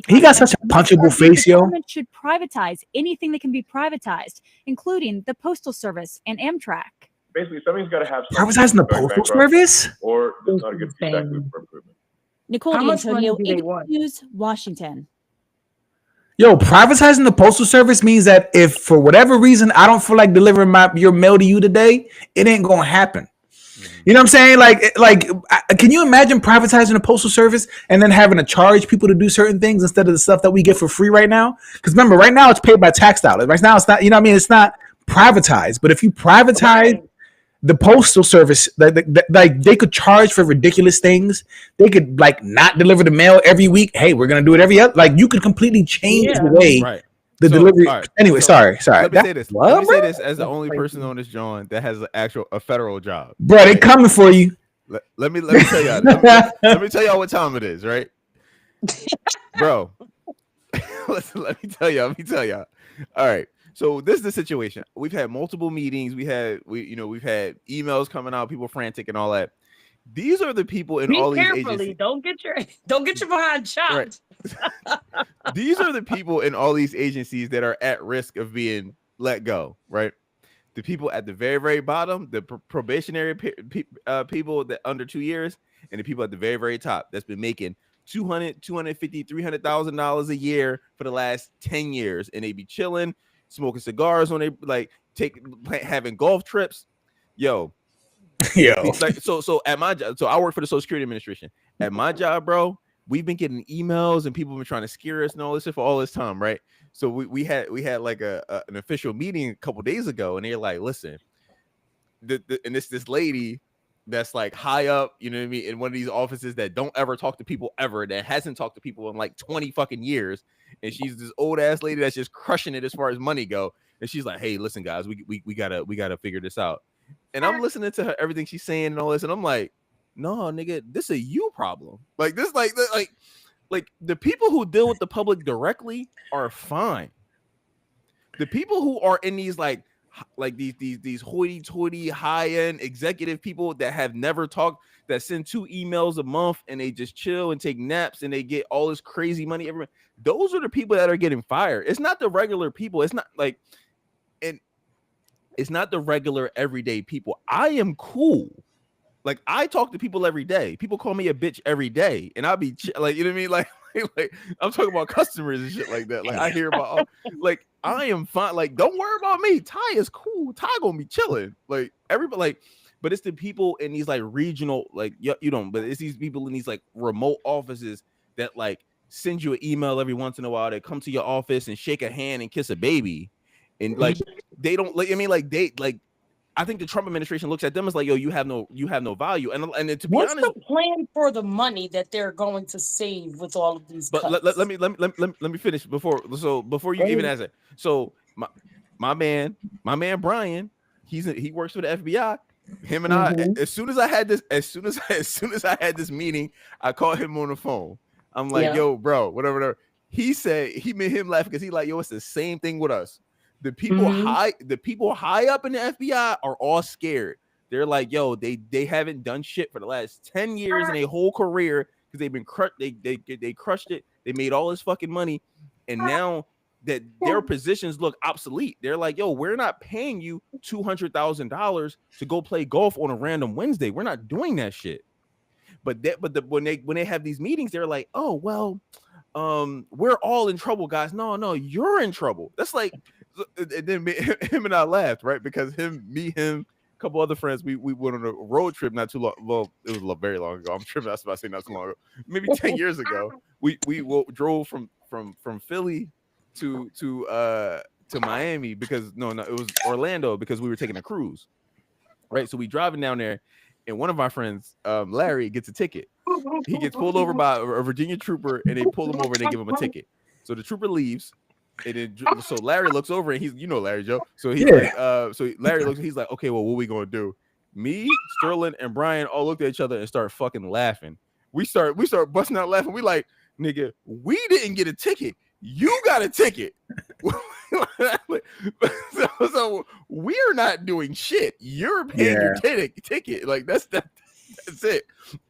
he got such a punchable face, yo. The government should privatize anything that can be privatized, including the Postal Service and Amtrak. Basically, something's got to have privatizing the Postal Service, or there's not a good feedback loop for improvement. Nicole D'Antonio, ABC News, Washington. Yo, privatizing the Postal Service means that if for whatever reason I don't feel like delivering your mail to you today, it ain't gonna happen. You know what I'm saying? Like, can you imagine privatizing the Postal Service and then having to charge people to do certain things instead of the stuff that we get for free right now? Because remember, right now it's paid by tax dollars. Right now it's not. You know what I mean? It's not privatized. But if you privatize the Postal Service, like they could charge for ridiculous things. They could not deliver the mail every week. Hey, we're gonna do it every other. Like you could completely change the way. The delivery. Right. Anyway, sorry. Let me say this. Let me say this as the only person on this joint that has a federal job. Bro, they coming for you. Let me tell y'all. let me tell y'all what time it is, right? Bro. Let me tell y'all. All right. So this is the situation. We've had multiple meetings. We've had emails coming out, people frantic and all that. These are the people in all these agencies. Don't get your behind chopped. Right. These are the people in all these agencies that are at risk of being let go, right? The people at the very, very bottom, the probationary people that under 2 years, and the people at the very, very top that's been making $250,000, $300,000 a year for the last 10 years, and they be chilling, smoking cigars when they having golf trips. Yo. So at my job, so I work for the Social Security Administration. At my job, bro, we've been getting emails and people have been trying to scare us and all this shit for all this time, right? So we had like an official meeting a couple days ago, and they're like, listen, and this lady that's like high up, you know what I mean, in one of these offices that don't ever talk to people ever, that hasn't talked to people in like 20 fucking years, and she's this old ass lady that's just crushing it as far as money go, and she's like, hey, listen guys, we gotta figure this out. And I'm listening to her, everything she's saying and all this, and I'm like, no, nigga, this is a you problem. Like this, like the people who deal with the public directly are fine. The people who are in these like these hoity-toity high-end executive people that have never talked, that send 2 emails a month and they just chill and take naps and they get all this crazy money every month. Those are the people that are getting fired. It's not the regular people. It's not like, and it's not the regular everyday people. I am cool. Like I talk to people every day. People call me a bitch every day, and I'll be like, you know what I mean? Like I'm talking about customers and shit like that. Like I hear about, like I am fine. Like don't worry about me. Ty is cool. Ty gonna be chilling. Like everybody, like, but it's the people in these like regional, like you don't. But it's these people in these like remote offices that like send you an email every once in a while. They come to your office and shake a hand and kiss a baby, and like they don't like. I mean, like they like. I think the Trump administration looks at them as like, yo, you have no value. And to be honest, what's the plan for the money that they're going to save with all of these cuts? But let me finish before you even answer. So my man Brian, he works for the FBI. Him and I, as soon as I had this meeting, I called him on the phone. I'm like, yo, bro, whatever. He said he made him laugh because he like, yo, it's the same thing with us. The people high up in the FBI are all scared. They're like, yo, they haven't done shit for the last 10 years in their whole career because they've been crushed. They crushed it. They made all this fucking money, and now that their positions look obsolete. They're like, yo, we're not paying you $200,000 to go play golf on a random Wednesday. We're not doing that shit. But when they have these meetings, they're like, oh well, we're all in trouble, guys. No, you're in trouble. That's like, and then him and I laughed, right? Because him, a couple other friends, we went on a road trip not too long. Well, it was very long ago. I'm tripping. That's about to say not too long ago. Maybe 10 years ago. We drove from Philly to Miami because no, it was Orlando because we were taking a cruise, right? So we driving down there, and one of my friends, Larry, gets a ticket. He gets pulled over by a Virginia trooper, and they pull him over and they give him a ticket. So the trooper leaves, and then so Larry looks over and he's, you know, Larry Joe. So he's like, so Larry looks, he's like, okay, well, what are we gonna do? Me, Sterling, and Brian all looked at each other and start fucking laughing. We start busting out laughing. We like, nigga, we didn't get a ticket. You got a ticket. so we're not doing shit. You're paying your ticket. Like that's it,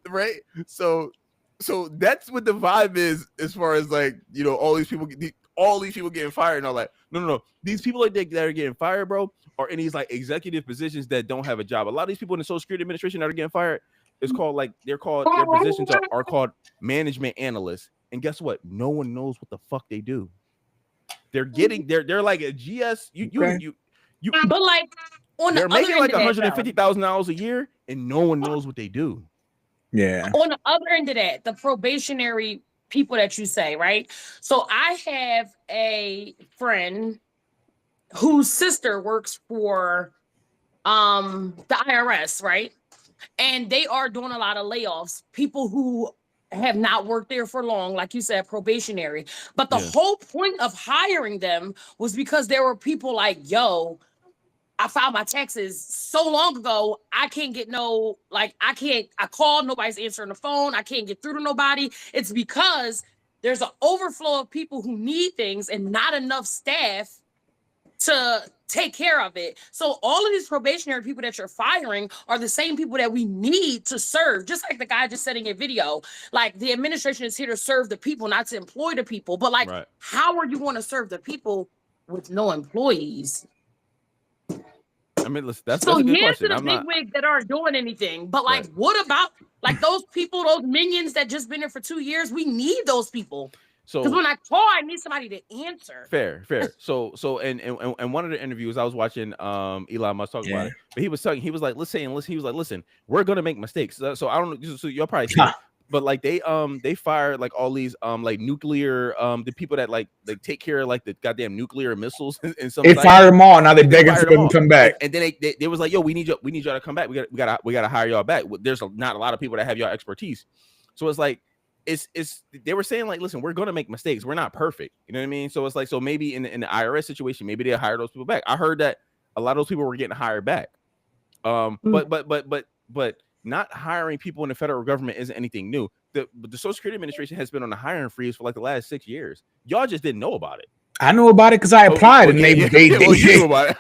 right? So that's what the vibe is as far as like, you know, all these people getting fired and all that. No. These people that are getting fired, bro, are in these like executive positions that don't have a job. A lot of these people in the Social Security Administration that are getting fired, it's called like their positions are called management analysts. And guess what? No one knows what the fuck they do. They're like a GS. But like on they're the making other like end of that, $150,000 a year, and no one knows what they do. Yeah. On the other end of that, the probationary people that you say, right? So I have a friend whose sister works for the IRS, right? And they are doing a lot of layoffs. People who have not worked there for long, like you said, probationary. But the whole point of hiring them was because there were people like, yo, I filed my taxes so long ago, I can't get I called, nobody's answering the phone, I can't get through to nobody. It's because there's an overflow of people who need things and not enough staff to take care of it. So all of these probationary people that you're firing are the same people that we need to serve. Just like the guy just said in your video, like the administration is here to serve the people, not to employ the people. But like, how are you going to serve the people with no employees? I mean, listen, that's so a good here's question. to the big wigs that aren't doing anything. But like, what about like those people, those minions that just been there for 2 years? We need those people. So because when I call, I need somebody to answer. Fair. So and one of the interviews I was watching, Elon Musk talking about it, but he was like, listen, we're gonna make mistakes. So I don't know. So you'll probably see it, but like they fired like all these like nuclear the people that like take care of like the goddamn nuclear missiles and some. They fired them all. Now they're begging for them to come back. And then they was like, yo, we need y'all to come back. We gotta hire y'all back. There's not a lot of people that have y'all expertise. So it's like. They were saying like, listen, we're gonna make mistakes. We're not perfect. You know what I mean? So it's like, so maybe in the IRS situation, maybe they'll hire those people back. I heard that a lot of those people were getting hired back. But not hiring people in the federal government isn't anything new. The Social Security Administration has been on a hiring freeze for like the last 6 years. Y'all just didn't know about it. I knew about it because I applied and they knew about it.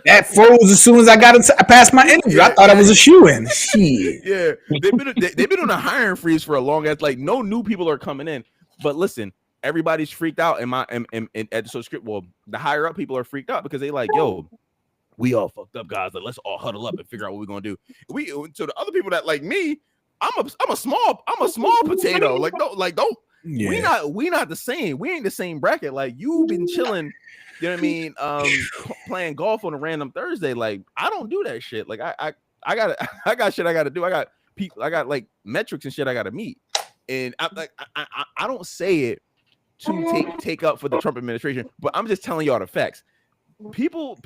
That froze as soon as I passed my interview. I thought I was a shoo-in. Shit. Yeah, they've been on a hiring freeze for a long as like no new people are coming in. But listen, everybody's freaked out at the Social Security. Well, the higher up people are freaked out because they like, yo, we all fucked up, guys. Like, let's all huddle up and figure out what we're gonna do. So the other people that like me, I'm a small potato. Don't. Yeah. We not the same. We ain't the same bracket. Like you've been chilling. You know what I mean? Playing golf on a random Thursday. Like I don't do that shit. Like I got shit I got to do. I got people. I got like metrics and shit I got to meet. And I don't say it to take up for the Trump administration, but I'm just telling y'all the facts. People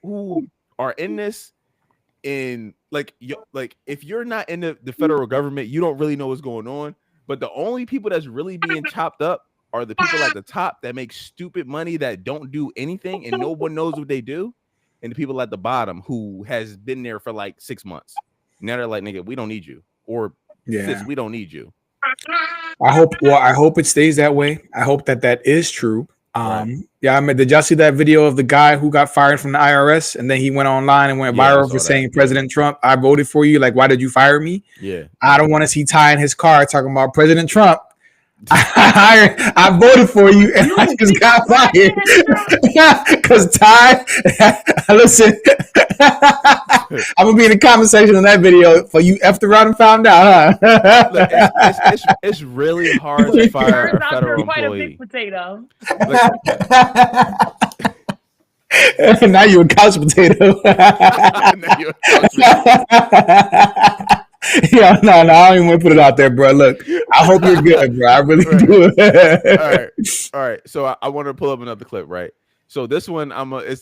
who are in this, in like if you're not in the federal government, you don't really know what's going on. But the only people that's really being chopped up are the people at the top that make stupid money that don't do anything and no one knows what they do. and the people at the bottom who has been there for like 6 months. Now they're like, nigga, we don't need you, or sis, we don't need you. I hope it stays that way. I hope that is true. Yeah, I mean, did y'all see that video of the guy who got fired from the IRS and then he went online and went viral for saying President Trump, I voted for you. Like, why did you fire me? Yeah, I don't want to see Ty in his car talking about President Trump. I voted for you and I just got fired because Ty. Listen, I'm gonna be in the comment section on that video for you effed around and found out, huh? Look, it's really hard to fire a federal employee. Potato. Now you're a couch potato. Now you're a couch potato. Yeah, no, I don't even want to put it out there, bro. Look, I hope you're good, bro. I really do. All right. So I want to pull up another clip, right? So this one,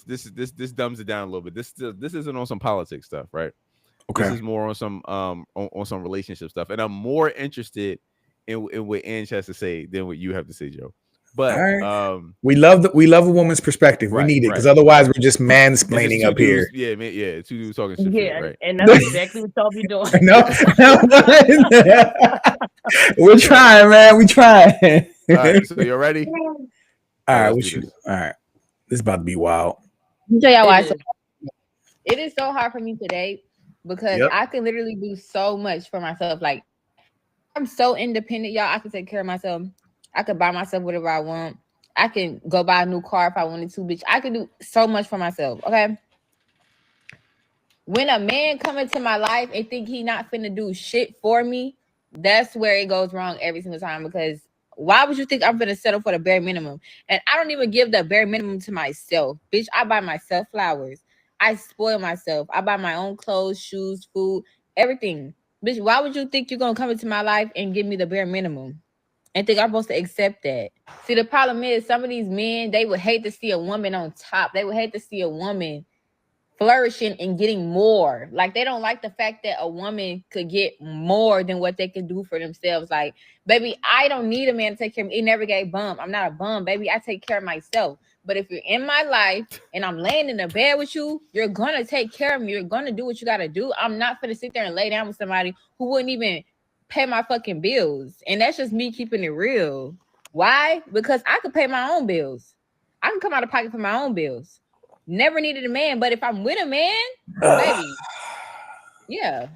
this dumbs it down a little bit. This isn't on some politics stuff, right? Okay. This is more on some on some relationship stuff, and I'm more interested in what Ange has to say than what you have to say, Joe. But we love a woman's perspective. We need it because otherwise we're just mansplaining up here. Yeah, man, yeah, two dudes talking shit. Yeah, right? And that's exactly what y'all be doing. No, we're trying, man. We trying. All right, so you ready? All right, all right. This is about to be wild. I'll tell y'all why. It is so hard for me today because I can literally do so much for myself. Like, I'm so independent, y'all. I can take care of myself. I could buy myself whatever I want. I can go buy a new car if I wanted to, bitch. I can do so much for myself, okay? When a man come into my life and think he not finna do shit for me, that's where it goes wrong every single time, because why would you think I'm finna settle for the bare minimum? And I don't even give the bare minimum to myself. Bitch, I buy myself flowers. I spoil myself. I buy my own clothes, shoes, food, everything. Bitch, why would you think you're gonna come into my life and give me the bare minimum and think I'm supposed to accept that? See, the problem is some of these men, they would hate to see a woman on top. They would hate to see a woman flourishing and getting more. Like, they don't like the fact that a woman could get more than what they can do for themselves. Like, baby, I don't need a man to take care of me. He never gave bum. I'm not a bum, baby. I take care of myself. But if you're in my life and I'm laying in the bed with you, you're gonna take care of me. You're gonna do what you gotta do. I'm not gonna sit there and lay down with somebody who wouldn't even pay my fucking bills. And that's just me keeping it real. Why? Because I could pay my own bills. I can come out of pocket for my own bills. Never needed a man, but if I'm with a man, baby, yeah.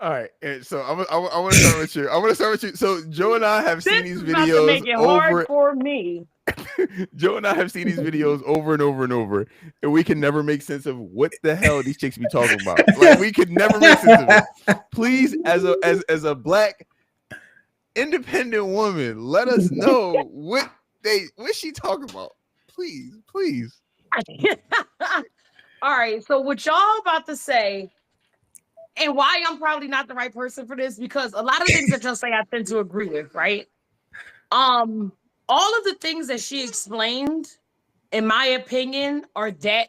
All right, and so I want to start with you. I want to start with you. So Joe and I have seen these videos make it hard for me. Joe and I have seen these videos over and over and over, and we can never make sense of what the hell these chicks be talking about. Like, we could never make sense of it. Please, as a black independent woman, let us know what she talking about. Please. All right, so what y'all about to say, and why I'm probably not the right person for this, because a lot of things that y'all say I tend to agree with, right? All of the things that she explained, in my opinion, are that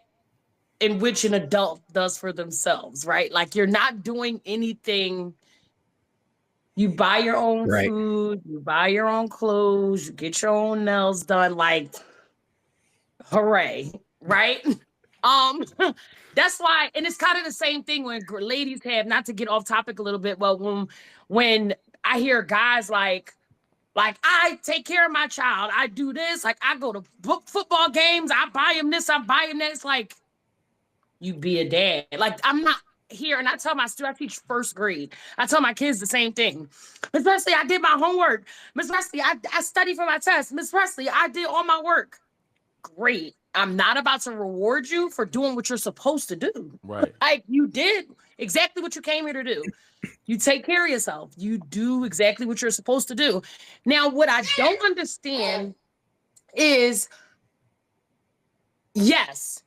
in which an adult does for themselves, right? Like, you're not doing anything. You buy your own food, you buy your own clothes, you get your own nails done, like, hooray, right? That's why, and it's kind of the same thing when ladies have, not to get off topic a little bit, but when I hear guys like I take care of my child, I do this, like I go to football games, I buy him this, I buy him that. It's like, you be a dad. Like, I'm not here, and I tell my students, I teach first grade. I tell my kids the same thing. Miss Presley, I did my homework. Miss Presley, I studied for my test. Miss Presley, I did all my work. Great. I'm not about to reward you for doing what you're supposed to do. Right. Like, you did exactly what you came here to do. You take care of yourself. You do exactly what you're supposed to do. Now, what I don't understand is, yes,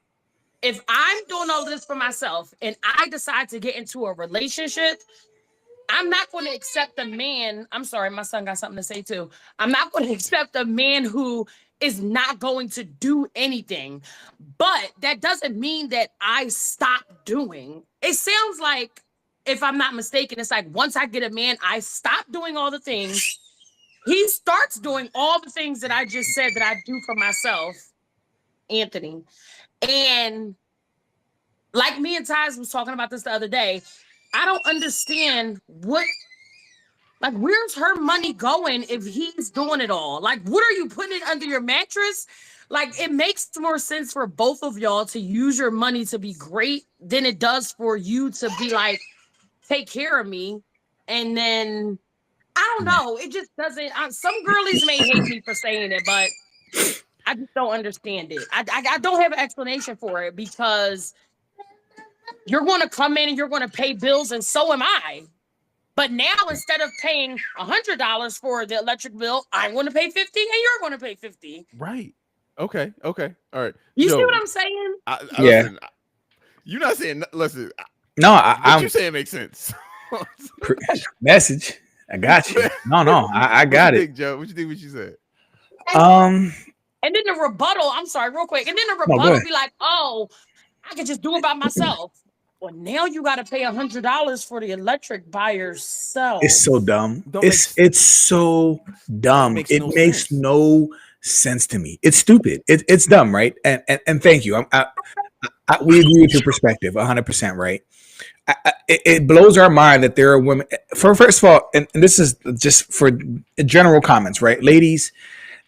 if I'm doing all this for myself and I decide to get into a relationship, I'm not going to accept a man. I'm sorry, my son got something to say too. I'm not going to accept a man who is not going to do anything. But that doesn't mean that I stop doing. It sounds like, if I'm not mistaken, it's like once I get a man, I stop doing all the things. He starts doing all the things that I just said that I do for myself. Anthony. And like me and Tyz was talking about this the other day, I don't understand where's her money going if he's doing it all? Like, what are you putting it under your mattress? Like, it makes more sense for both of y'all to use your money to be great than it does for you to be like, take care of me. And then, I don't know. It just doesn't. Some girlies may hate me for saying it, but I just don't understand it. I don't have an explanation for it because you're going to come in and you're going to pay bills, and so am I. But now, instead of paying $100 for the electric bill, I'm going to pay $50 and you're going to pay $50. Right. Okay. All right. You see what I'm saying? Listen, you're not saying. Listen. No, what you saying makes sense. Message. I got you. No, I got it. Think, Joe? What you think? What you said? And then the rebuttal. I'm sorry, real quick. And then the rebuttal be like, "Oh, I could just do it by myself." Well, now you got to pay $100 for the electric by yourself. It's so dumb. It's so dumb. It makes no sense to me. It's stupid. It's dumb, right? And thank you. We agree with your perspective, 100%, right? It blows our mind that there are women. First of all, and this is just for general comments, right, ladies?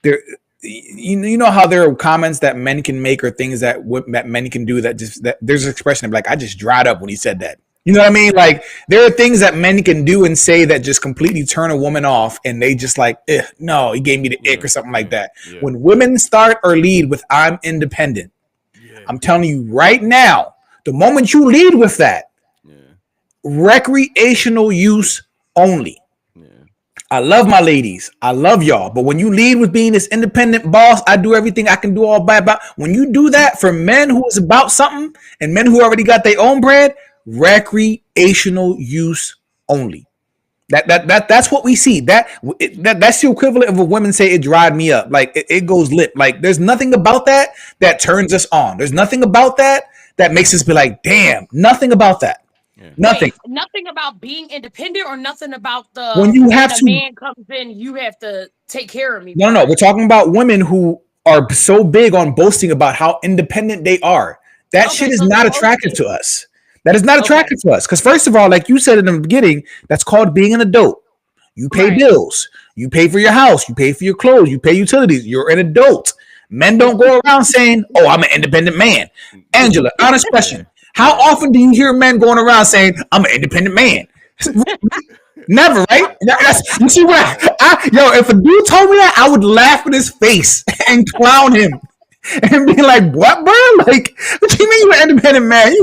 There. You know how there are comments that men can make or things that men can do that there's an expression of like, I just dried up when he said that. You know what I mean? Like, there are things that men can do and say that just completely turn a woman off, and they just like, no, he gave me the ick or something like that. Yeah. When women start or lead with I'm independent, I'm telling you right now, the moment you lead with that, recreational use only. I love my ladies. I love y'all. But when you lead with being this independent boss, I do everything I can do all by about. When you do that for men who is about something and men who already got their own bread, recreational use only. That's what we see. That's the equivalent of a woman say it dried me up. Like it goes lit. Like there's nothing about that turns us on. There's nothing about that makes us be like, damn. Nothing about that. Yeah. Nothing. Wait, nothing about being independent, or nothing about when you have to man comes in, you have to take care of me. No. We're talking about women who are so big on boasting about how independent they are. That shit is not attractive to us. That is not attractive to us. Because first of all, like you said in the beginning, that's called being an adult. You pay bills. You pay for your house. You pay for your clothes. You pay utilities. You're an adult. Men don't go around saying, "Oh, I'm an independent man." Angela, honest question. How often do you hear men going around saying, "I'm an independent man"? Never, right? You see what if a dude told me that, I would laugh in his face and clown him and be like, "What, bro? Like, what you mean you're an independent man?"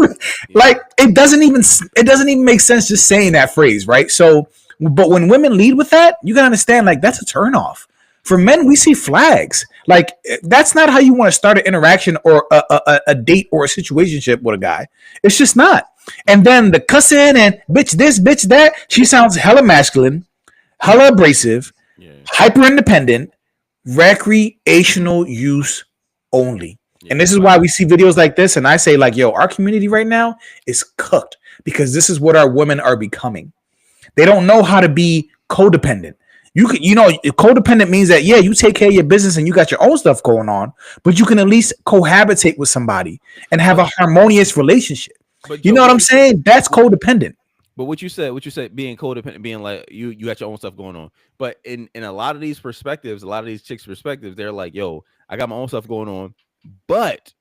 Like, it doesn't even make sense just saying that phrase, right? So, but when women lead with that, you gotta understand, like, that's a turnoff. For men, we see flags. Like, that's not how you want to start an interaction or a date or a situationship with a guy. It's just not. And then the cussing and bitch this, bitch that, she sounds hella masculine, hella abrasive, hyper independent, recreational use only. And this is why we see videos like this. And I say, like, yo, our community right now is cooked because this is what our women are becoming. They don't know how to be codependent. Codependent means that, you take care of your business and you got your own stuff going on, but you can at least cohabitate with somebody and have a harmonious relationship. But you know what I'm saying? That's codependent. But what you said being codependent, being like you got your own stuff going on. But in a lot of these perspectives, a lot of these chicks' perspectives, they're like, yo, I got my own stuff going on. But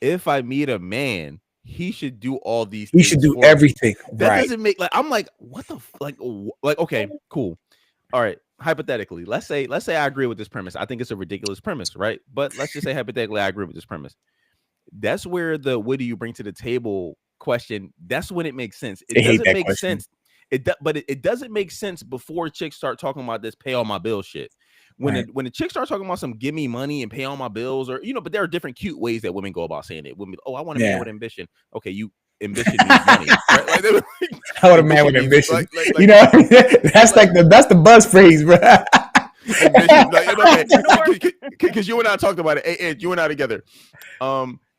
if I meet a man, he should do all these things. He should do everything. That doesn't make I'm like, what the like, okay, cool. All right, hypothetically, let's say I agree with this premise. I think it's a ridiculous premise, right? But let's just say hypothetically I agree with this premise. That's where the what do you bring to the table question, that's when it makes sense. It doesn't make sense. But it doesn't make sense before chicks start talking about this pay all my bills shit. When the chicks start talking about some give me money and pay all my bills, or but there are different cute ways that women go about saying it. Women, I want a man with ambition. Okay, you ambition means money. Right? I want a man with ambition. That's that's the buzz phrase, bro. Because you and I talked about it. Hey, you and I together.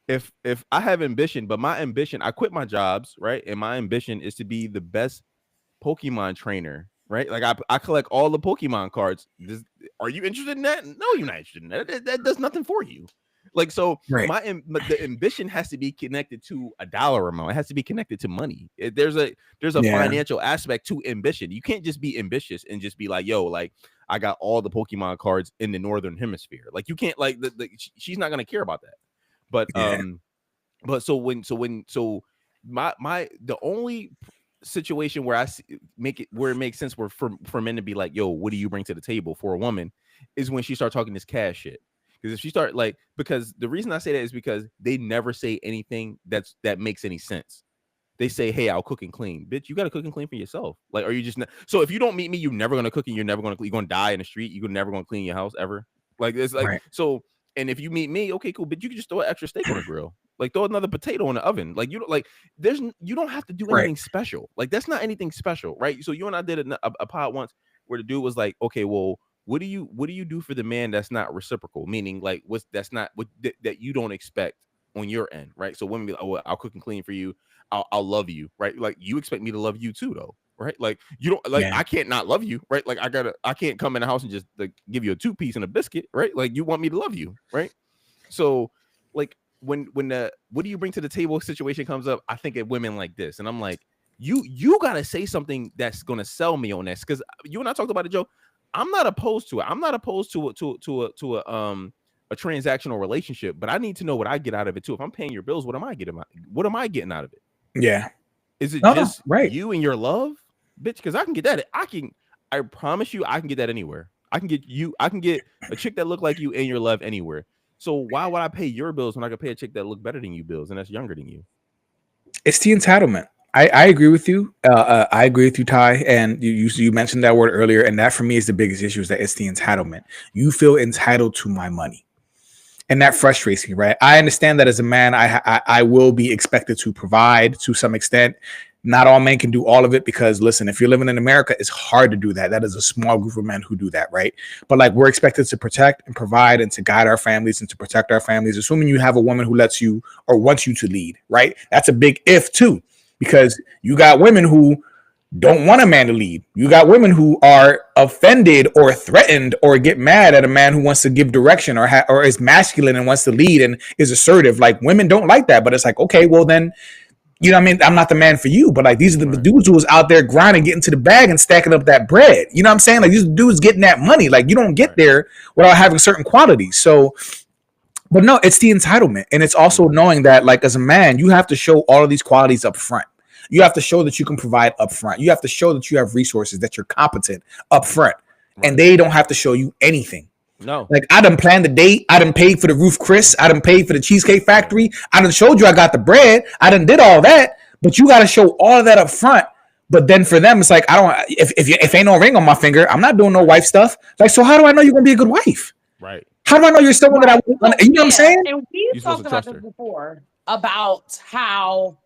If I have ambition, but my ambition, I quit my jobs, right? And my ambition is to be the best Pokemon trainer, right? Like I collect all the Pokemon cards. Are you interested in that? No, you're not interested in that. That does nothing for you. Like, so Right. the ambition has to be connected to a dollar amount. It has to be connected to money. There's a Yeah. financial aspect to ambition. You can't just be ambitious and just be like, yo, like I got all the Pokemon cards in the Northern Hemisphere. Like you can't, like she's not gonna care about that. But Yeah. the only situation where I make it where it makes sense for men to be like, yo, what do you bring to the table for a woman, is when she start talking this cash shit. Because if she start like, because the reason I say that is because they never say anything that makes any sense. They say, hey, I'll cook and clean. Bitch, you got to cook and clean for yourself. Like, are you just so if you don't meet me, you're never gonna cook and you're gonna die in the street. You're never gonna clean your house ever. Like, it's like Right. so. And if you meet me, okay, cool, but you can just throw an extra steak on the grill. Like, throw another potato in the oven. Like, you don't have to do anything special. Like, that's not anything special, right? So you and I did a pod once where the dude was like, okay, well, what do you do for the man that's not reciprocal? Meaning, like, that you don't expect on your end, right? So women be like, oh, well, I'll cook and clean for you. I'll love you, right? Like, you expect me to love you too, though, right? Like, you don't like, I can't not love you, right? Like, I can't come in the house and just like give you a 2-piece and a biscuit, right? Like, you want me to love you, right? So, like, when the what do you bring to the table situation comes up, I think of women like this, and I'm like, you gotta say something that's gonna sell me on this, because you and I talked about it, Joe. I'm not opposed to it. I'm not opposed to a transactional relationship, but I need to know what I get out of it too. If I'm paying your bills, what am I getting out of it? Yeah. Is it No, just right. you and your love, bitch? Because I can get that. I promise you, I can get that anywhere. I can get a chick that look like you and your love anywhere. So why would I pay your bills when I could pay a chick that look better than you bills and that's younger than you? It's the entitlement. I agree with you. I agree with you, Ty. And you mentioned that word earlier, and that for me is the biggest issue, is that it's the entitlement. You feel entitled to my money, and that frustrates me, right? I understand that as a man, I will be expected to provide to some extent. Not all men can do all of it, because listen, if you're living in America, it's hard to do that. That is a small group of men who do that, right? But like, we're expected to protect and provide and to guide our families and to protect our families, assuming you have a woman who lets you or wants you to lead, right? That's a big if too, because you got women who don't want a man to lead. You got women who are offended or threatened or get mad at a man who wants to give direction or is masculine and wants to lead and is assertive. Like, women don't like that, but it's like, okay, well then, you know what I mean? I'm not the man for you, but like, these are the dudes who was out there grinding, getting to the bag and stacking up that bread. You know what I'm saying? Like, these dudes getting that money. Like, you don't get there without having certain qualities. So, but no, it's the entitlement. And it's also knowing that, like, as a man, you have to show all of these qualities up front. You have to show that you can provide up front. You have to show that you have resources, that you're competent up front. And they don't have to show you anything. No. Like, I done planned the date. I done paid for the roof Chris. I done paid for the Cheesecake Factory. I done showed you I got the bread. I done did all that. But you got to show all of that up front. But then for them, it's like, I don't, if ain't no ring on my finger, I'm not doing no wife stuff. Like, so how do I know you're going to be a good wife? Right. How do I know you're someone that I want? You know what I'm saying? And we've talked about this before, about how,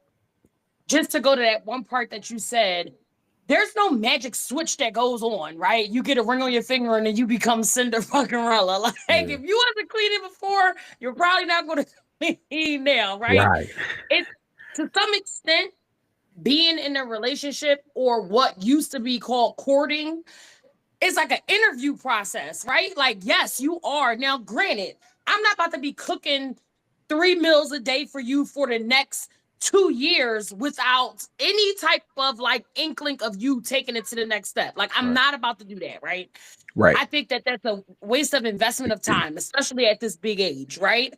just to go to that one part that you said, there's no magic switch that goes on, right? You get a ring on your finger and then you become Cinderella. Like, if you wasn't cleaning before, you're probably not going to clean now, right? Right. It's, to some extent, being in a relationship, or what used to be called courting, is like an interview process, right? Like, yes, you are. Now, granted, I'm not about to be cooking 3 meals a day for you for the next 2 years without any type of like inkling of you taking it to the next step. Like, I'm not about to do that, right? Right. I think that that's a waste of investment of time, especially at this big age, right?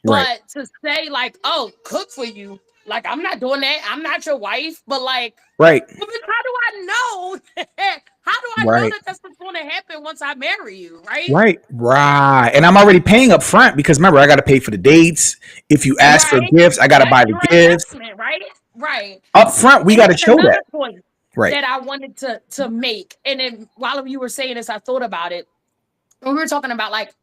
Right. But to say like, oh, cook for you, like, I'm not doing that. I'm not your wife, but like, right. How do I know? How do I know Right. that that's what's going to happen once I marry you, right? Right. Right. And I'm already paying up front, because remember, I got to pay for the dates. If you ask for gifts, I got to buy the gifts. Right. Right. Up front, we got to show that. Point right. That I wanted to make. And then while you were saying this, I thought about it. When we were talking about like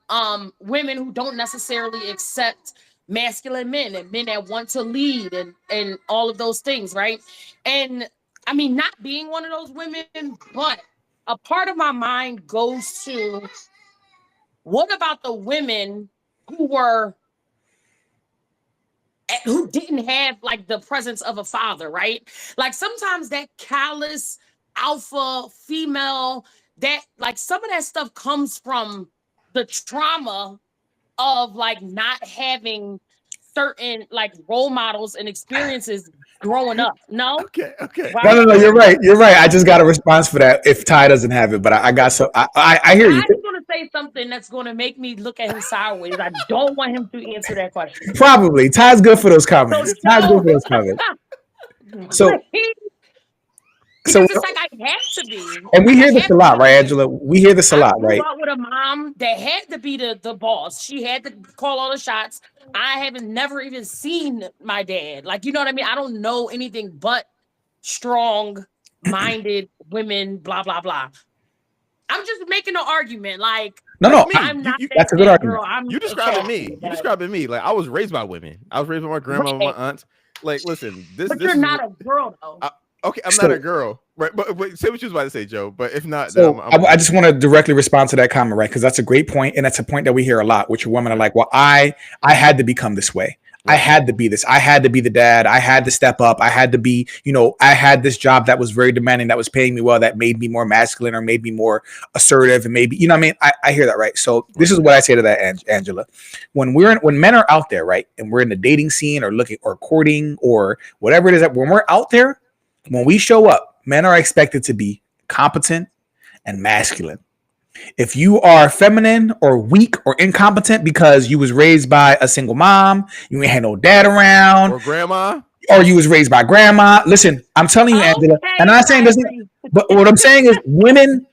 women who don't necessarily accept masculine men and men that want to lead and all of those things, right? And I mean, not being one of those women, but a part of my mind goes to, what about the women who didn't have like the presence of a father, right? Like, sometimes that callous alpha female, that like some of that stuff comes from the trauma of like not having certain like role models and experiences growing up. No. Okay. No, you're right. You're right. I just got a response for that if Ty doesn't have it, but I got so I hear you. I'm going to say something that's going to make me look at him sideways. I don't want him to answer that question. Probably. Ty's good for those comments. Ty's good for those comments. So because it's like I have to be. And we hear this a lot, right, Angela? We hear this a lot, right? I grew up with a mom that had to be the boss. She had to call all the shots. I haven't never even seen my dad. Like, you know what I mean? I don't know anything but strong-minded women, blah, blah, blah. I'm just making an argument. Like, no, I'm not that's a good argument. You describing me. You describing me. Like, I was raised by women. I was raised by my grandma and my aunts. Like, listen, this. But you're not a girl, though. Okay, I'm not a girl, right? But say what you was about to say, Joe. But if not, so I just want to directly respond to that comment, right? Because that's a great point, and that's a point that we hear a lot, which women are like, "Well, I had to become this way. I had to be this. I had to be the dad. I had to step up. I had to be, I had this job that was very demanding, that was paying me well, that made me more masculine or made me more assertive, and maybe, what I mean? I hear that, right? So this is what I say to that, Angela. When men are out there, right, and we're in the dating scene or looking or courting or whatever it is, that when we're out there. When we show up, men are expected to be competent and masculine. If you are feminine or weak or incompetent because you was raised by a single mom, you ain't had no dad around, or grandma, or you was raised by grandma. Listen, I'm telling you, Angela, and I'm not saying this, but what I'm saying is women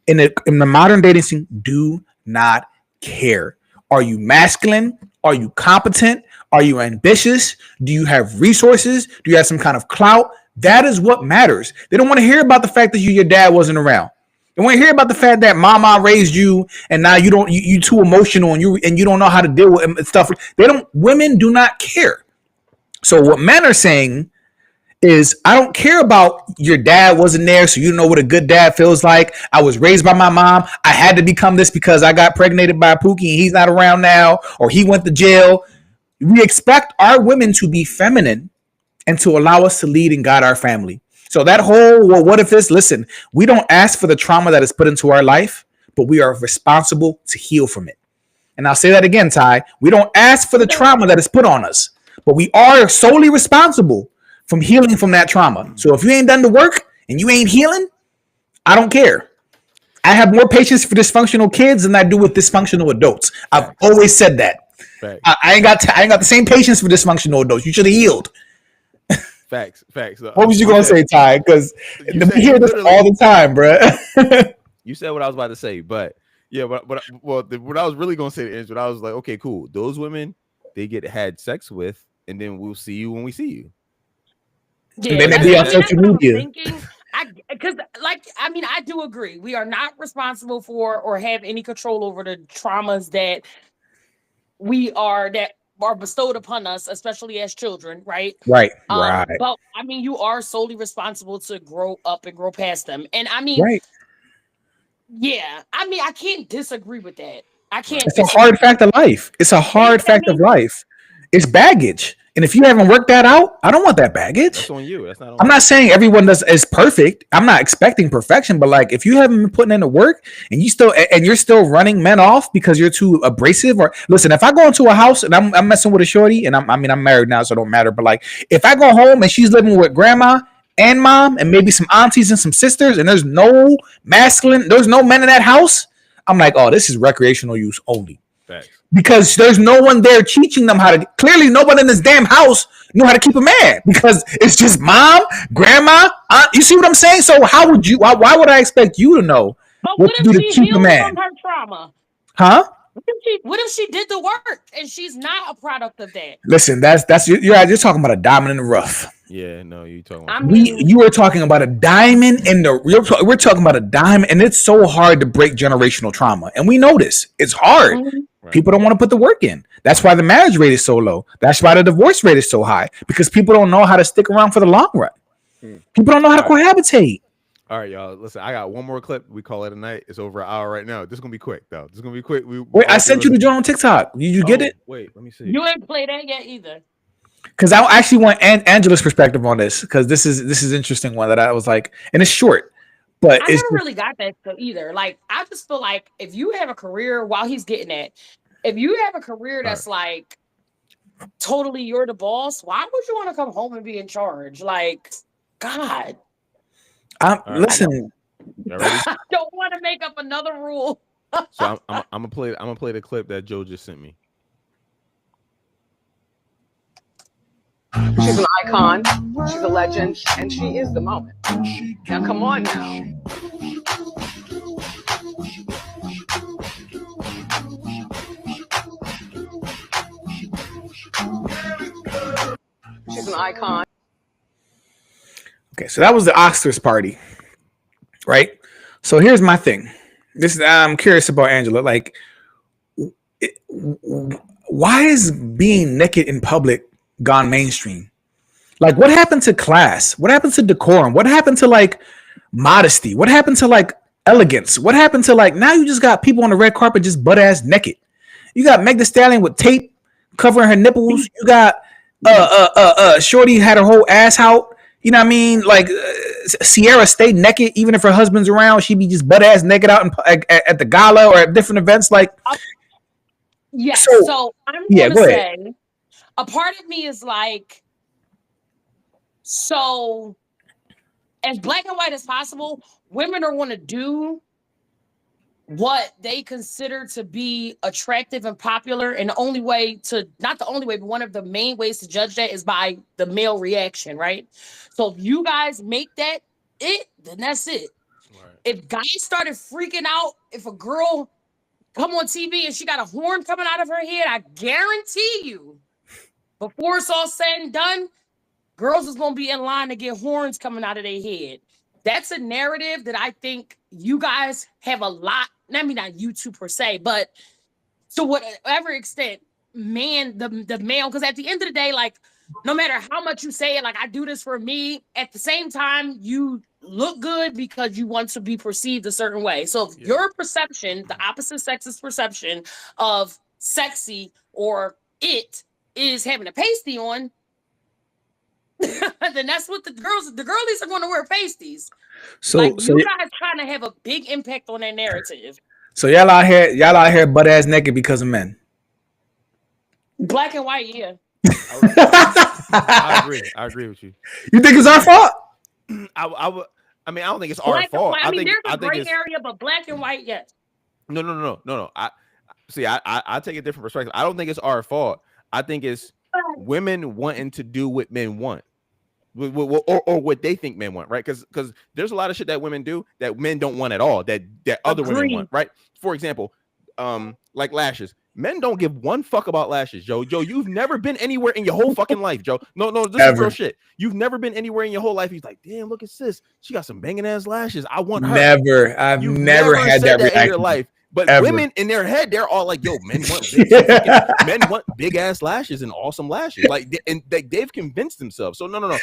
in the modern dating scene do not care. Are you masculine? Are you competent? Are you ambitious? Do you have resources? Do you have some kind of clout? That is what matters. They don't want to hear about the fact that your dad wasn't around. They want to hear about the fact that mama raised you and now you too emotional and you don't know how to deal with stuff. Women do not care. So what men are saying is, I don't care about your dad wasn't there, so you know what a good dad feels like. I was raised by my mom. I had to become this because I got pregnated by Pookie and he's not around now, or he went to jail. We expect our women to be feminine and to allow us to lead and guide our family. So that whole, well, what if this? Listen, we don't ask for the trauma that is put into our life, but we are responsible to heal from it. And I'll say that again, Ty. We don't ask for the trauma that is put on us, but we are solely responsible from healing from that trauma. So if you ain't done the work and you ain't healing, I don't care. I have more patience for dysfunctional kids than I do with dysfunctional adults. I've always said that. I ain't got the same patience for dysfunctional adults. You should have healed. Facts. What was you gonna say, Ty? Because we hear this all the time, bro. You said what I was about to say, but yeah, what I was really gonna say is, what I was like, okay, cool. Those women, they get had sex with, and then we'll see you when we see you. Yeah, then they be on social media. I do agree. We are not responsible for or have any control over the traumas that are bestowed upon us, especially as children, right? Right. But you are solely responsible to grow up and grow past them. And right. Yeah, I can't disagree with that. I can't. It's a hard fact of life. It's a hard fact of life. It's baggage. And if you haven't worked that out, I don't want that baggage. That's on you. That's not on I'm not saying everyone is perfect. I'm not expecting perfection, but like if you haven't been putting in the work and you're still running men off because you're too abrasive, or listen, if I go into a house and I'm messing with a shorty and I'm married now, so it don't matter. But like if I go home and she's living with grandma and mom and maybe some aunties and some sisters and there's no men in that house, I'm like, oh, this is recreational use only. Facts. Because there's no one there teaching them how to. Clearly, nobody in this damn house knew how to keep a man because it's just mom, grandma, aunt. You see what I'm saying? So how would you? Why would I expect you to know what to do to keep a man? From her trauma? Huh? What if she did the work and she's not a product of that? Listen, that's you're talking about a diamond in the rough. Yeah, no, you talking about. You were talking about a diamond in the. We're talking about a diamond, and it's so hard to break generational trauma, and we know this. It's hard. Mm-hmm. Right. People don't want to put the work in. That's why the marriage rate is so low. That's why the divorce rate is so high, because people don't know how to stick around for the long run. People don't know how to cohabitate. All right, y'all. Listen, I got one more clip. We call it a night. It's over an hour right now. This is gonna be quick, though. This is gonna be quick. Wait, I sent you the joint on TikTok. Did you get it? Wait, let me see. You ain't played that yet either. Because I actually want Angela's perspective on this, because this is interesting one that I was like, and it's short, but I never really got that either. Like, I just feel like if you have a career while he's getting that, if you have a career that's like totally you're the boss, why would you want to come home and be in charge? Like, God. Listen. I don't want to make up another rule. So I'm gonna play the clip that Joe just sent me. She's an icon, she's a legend, and she is the moment. Now, come on now. She's an icon. Okay, so that was the Oscars party, right? So here's my thing. I'm curious about Angela. Like, why is being naked in public gone mainstream? Like, what happened to class? What happened to decorum? What happened to like modesty? What happened to like elegance? What happened to like now you just got people on the red carpet just butt ass naked? You got Meg Thee Stallion with tape covering her nipples. You got Shorty had her whole ass out. You know what I mean? Like Sierra stayed naked even if her husband's around. She'd be just butt ass naked out at the gala or at different events. Like, yes. So- So I'm Yeah, gonna go say ahead. a part of me is like, so as black and white as possible, women are going to do what they consider to be attractive and popular. And the only way to, not the only way, but one of the main ways to judge that is by the male reaction, right? So if you guys make that it, then that's it. If guys started freaking out, if a girl come on TV and she got a horn coming out of her head, I guarantee you, before it's all said and done, girls is gonna be in line to get horns coming out of their head. That's a narrative that I think you guys have a lot. I mean, not you two per se, but to whatever extent, man, the male, because at the end of the day, like, no matter how much you say it, like, I do this for me, at the same time, you look good because you want to be perceived a certain way. So if your perception, the opposite sex's perception of sexy or it is having a pasty on, then that's what the girlies are going to wear pasties. So like, so you guys trying to have a big impact on that narrative. so y'all out here butt ass naked because of men. Black and white, yeah. I agree with you. You think it's our fault? I mean, I don't think it's our Black and fault. white. I mean, there's a think gray it's area, but black and white, yes. no. I take a different perspective. I don't think it's our fault. I think it's women wanting to do what men want, or what they think men want, right? Because there's a lot of shit that women do that men don't want at all. That other women want, right? For example, like lashes. Men don't give one fuck about lashes, Joe. Joe, you've never been anywhere in your whole fucking life, Joe. No, this is real shit. You've never been anywhere in your whole life. He's like, damn, look at sis. She got some banging ass lashes. I want her. Never. I've never had said that in your reaction. life. But Ever. women in their head, they're all like, "Yo, men want big ass lashes and awesome lashes." Like, and they've convinced themselves. So no.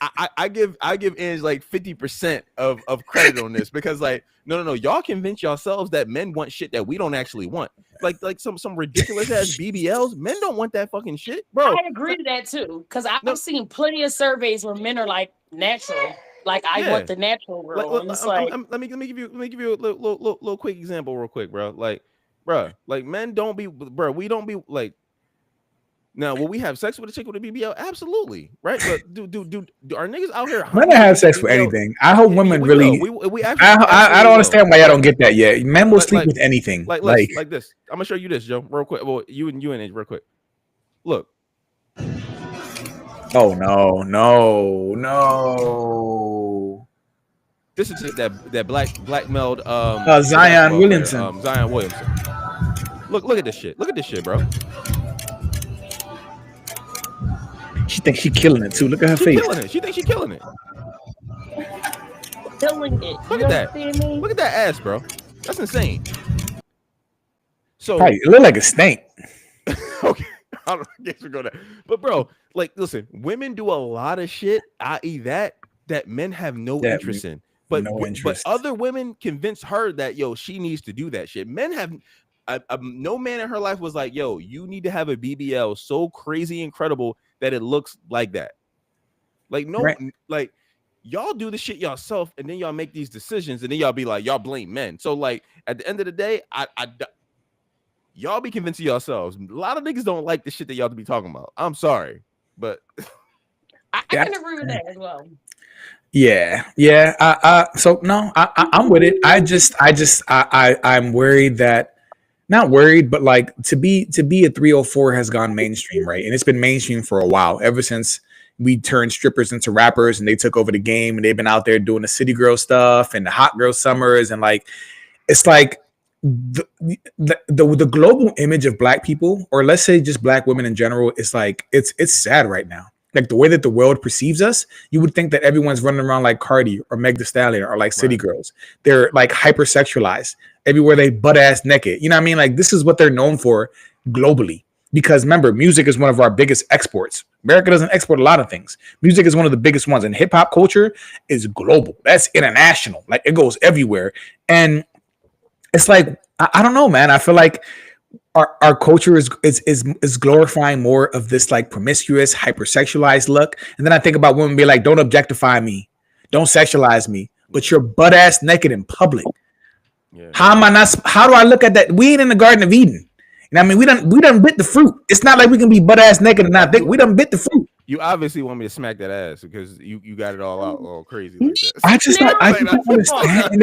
I give Ange like 50% of credit on this because like no, y'all convince yourselves that men want shit that we don't actually want. Like some ridiculous ass BBLs. Men don't want that fucking shit, bro. I agree to that too, because I've seen plenty of surveys where men are like natural. Like, I want the natural girl. And it's like, let me give you a little quick example real quick, bro. Like, bro, like men don't be, bro. We don't be like. Now, will we have sex with a chick with a BBL? Absolutely, right? But do our niggas out here? Men don't have sex with anything. I hope women we really. We actually, I don't understand why y'all don't get that yet. Men will sleep with anything. Like this. I'm gonna show you this, Joe, real quick. Well, you and Edge, real quick. Look. Oh no. This is that black-mailed Zion Williamson. Zion Williamson. Look at this shit. Look at this shit, bro. She thinks she's killing it too. Look at her face. She thinks she's killing it. Killing it. Look at that. Look at that ass, bro. That's insane. So Probably, it look like a snake. Okay. I don't guess we go there. But bro, like, listen, women do a lot of shit, i.e. that men have no interest in. But but other women convince her that she needs to do that shit. Men have no man in her life was like, yo, you need to have a BBL so crazy incredible that it looks like that. Like, no, like y'all do the shit yourself, and then y'all make these decisions, and then y'all be like, y'all blame men. So like at the end of the day, y'all be convincing yourselves. A lot of niggas don't like the shit that y'all be talking about. I'm sorry, but I can agree with that as well. Yeah. So no, I'm with it. I'm worried that, not worried, but like to be a 304 has gone mainstream, right? And it's been mainstream for a while, ever since we turned strippers into rappers and they took over the game, and they've been out there doing the city girl stuff and the hot girl summers, and like it's like the global image of black people, or let's say just black women in general, is like it's sad right now. Like the way that the world perceives us, you would think that everyone's running around like Cardi or Meg Thee Stallion or like city girls. They're like hypersexualized everywhere, they butt ass naked. You know what I mean? Like this is what they're known for globally. Because remember, music is one of our biggest exports. America doesn't export a lot of things. Music is one of the biggest ones, and hip hop culture is global. That's international. Like it goes everywhere. And it's like I don't know, man. I feel like our culture is glorifying more of this like promiscuous, hypersexualized look. And then I think about women be like, don't objectify me, don't sexualize me, but you're butt ass naked in public. Yeah. How am I not? How do I look at that? We ain't in the Garden of Eden. And I mean, we done bit the fruit. It's not like we can be butt ass naked and not think. We done bit the fruit. You obviously want me to smack that ass because you got it all out all crazy like that. I just don't understand.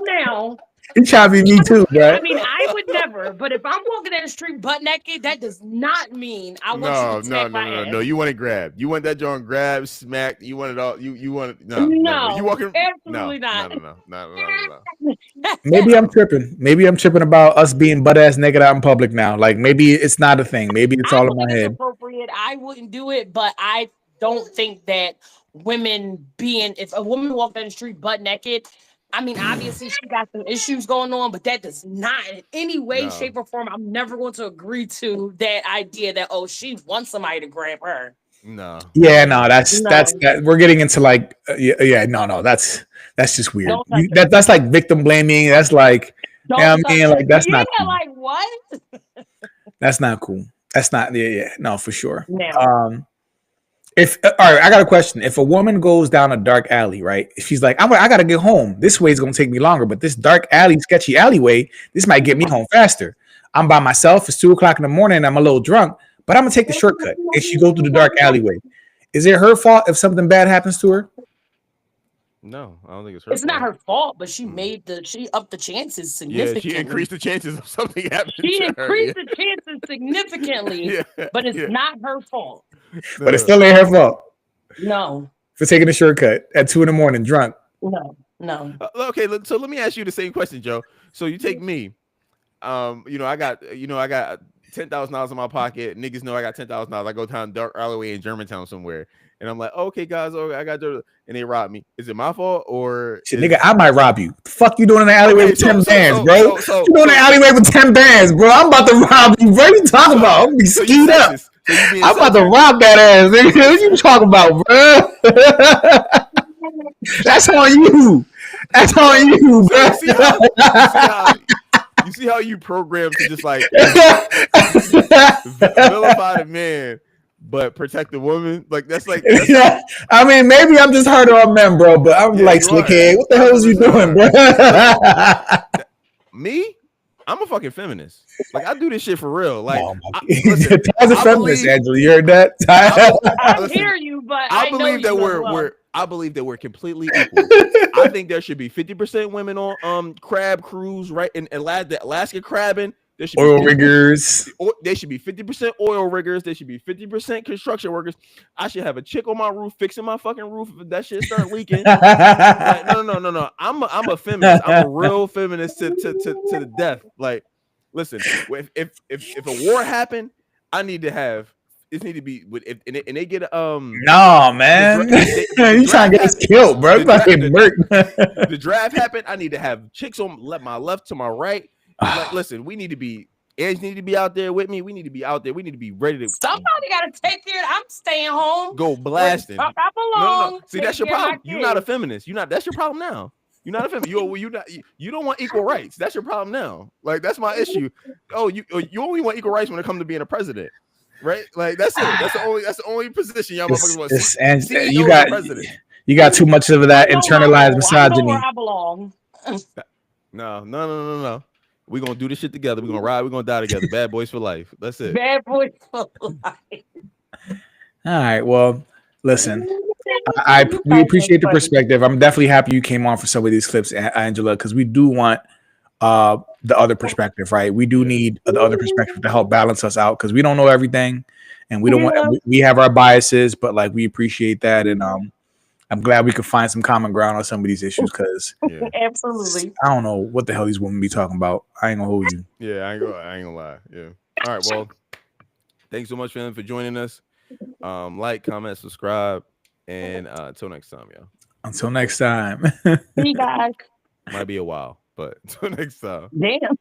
Now. You try to be me too, bro. I mean, I would never, but if I'm walking down the street butt naked, that does not mean I want you to smack my ass. No. You want it grabbed. You want that joint grabbed, smacked. You want it all. You want it. No. You walking? Absolutely not. No. Maybe I'm tripping. Maybe I'm tripping about us being butt ass naked out in public now. Like maybe it's not a thing. Maybe it's all in my head. Appropriate. I wouldn't do it, but I don't think that if a woman walked down the street butt naked. I mean, obviously she got some issues going on, but that does not in any way, shape, or form. I'm never going to agree to that idea that she wants somebody to grab her. No. Yeah, no, that's we're getting into like no, that's just weird. That's like victim blaming. That's like I mean, like that's not cool. Like what? That's not cool. That's not no, for sure. No. All right, I got a question. If a woman goes down a dark alley, right? She's like, I got to get home. This way is going to take me longer, but this dark alley, sketchy alleyway, this might get me home faster. I'm by myself. It's 2:00 in the morning. I'm a little drunk, but I'm going to take the shortcut. If she goes through the dark alleyway, is it her fault if something bad happens to her? No, I don't think it's her. It's not her fault, but she upped the chances significantly. Yeah, she increased the chances of something happening. She increased the chances significantly, but it's not her fault. But it still ain't her fault. No. For taking a shortcut at 2 a.m. drunk. No. Okay, so let me ask you the same question, Joe. So you take me. I got $10,000 in my pocket. Niggas know I got $10,000. I go down dark alleyway in Germantown somewhere. And I'm like, okay, guys, I got and they rob me. Is it my fault or shit, nigga? I might rob you. The fuck you doing in the alleyway with 10 bands, bro? You doing in the alleyway with 10 bands, bro? I'm about to rob you, bro. You talking about? I'm gonna be skied up. I'm about to rob that ass, nigga. What you talking about, bro? That's on you. That's on you, bro. You see how you programmed to just like vilify the man, but protect the woman? Like that's I mean, maybe I'm just hard on men, bro. But I'm like, slickhead. What the hell is you doing, bro? Me? I'm a fucking feminist. Like I do this shit for real. Like as a feminist, Angela, you heard that? I hear you, but I believe that I believe that we're completely equal. I think there should be 50% women on crab cruise, right? And the Alaska crabbing. There should oil riggers. They should be 50% oil riggers. There should be 50% construction workers. I should have a chick on my roof fixing my fucking roof if that shit start leaking. Like, no. I'm a feminist. I'm a real feminist to the death. Like, listen, if a war happened, I need to have. It need to be and they get no, man. You trying to get us killed, bro? The draft happened. I need to have chicks on my left to my right. Like, listen, we need to be. Ange need to be out there with me. We need to be out there. We need to be ready to. Somebody got to take care. I'm staying home. Go blasting. I belong. No. See, that's your problem. You're not a feminist. You're not. That's your problem now. You're not a feminist. You don't want equal rights. That's your problem now. Like that's my issue. You only want equal rights when it comes to being a president. Right, like that's it. That's the only position y'all motherfuckers want. And you got too much of that internalized misogyny. I know where I belong. No. We're gonna do this shit together. We're gonna ride. We're gonna die together. Bad boys for life. That's it. Bad boys for life. All right. Well, listen, we appreciate the perspective. I'm definitely happy you came on for some of these clips, Angela, because we do want the other perspective, right? We do need the other perspective to help balance us out because we don't know everything, and we don't want. We have our biases, but like we appreciate that, and I'm glad we could find some common ground on some of these issues because absolutely, I don't know what the hell these women be talking about. I ain't gonna hold you. Yeah, I ain't gonna lie. Yeah. All right. Well, thanks so much, fam, for joining us. Like, comment, subscribe, and until next time, y'all. Until next time. See you guys. Might be a while, but until next time. Damn.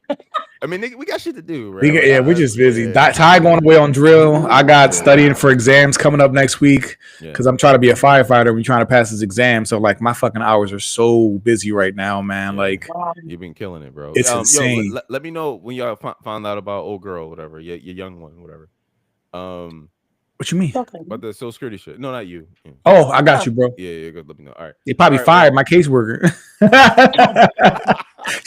I mean, we got shit to do, right? We're just busy. Yeah. Ty going away on drill. I got studying for exams coming up next week because I'm trying to be a firefighter. We're trying to pass this exam. So like my fucking hours are so busy right now, man. Like you've been killing it, bro. It's insane. Yo, let me know when y'all find out about old girl, whatever, your young one, whatever. What you mean? About the social security shit? No, not you. Yeah. Oh, I got you, bro. Yeah, good. Let me know. All right. They probably fired my caseworker.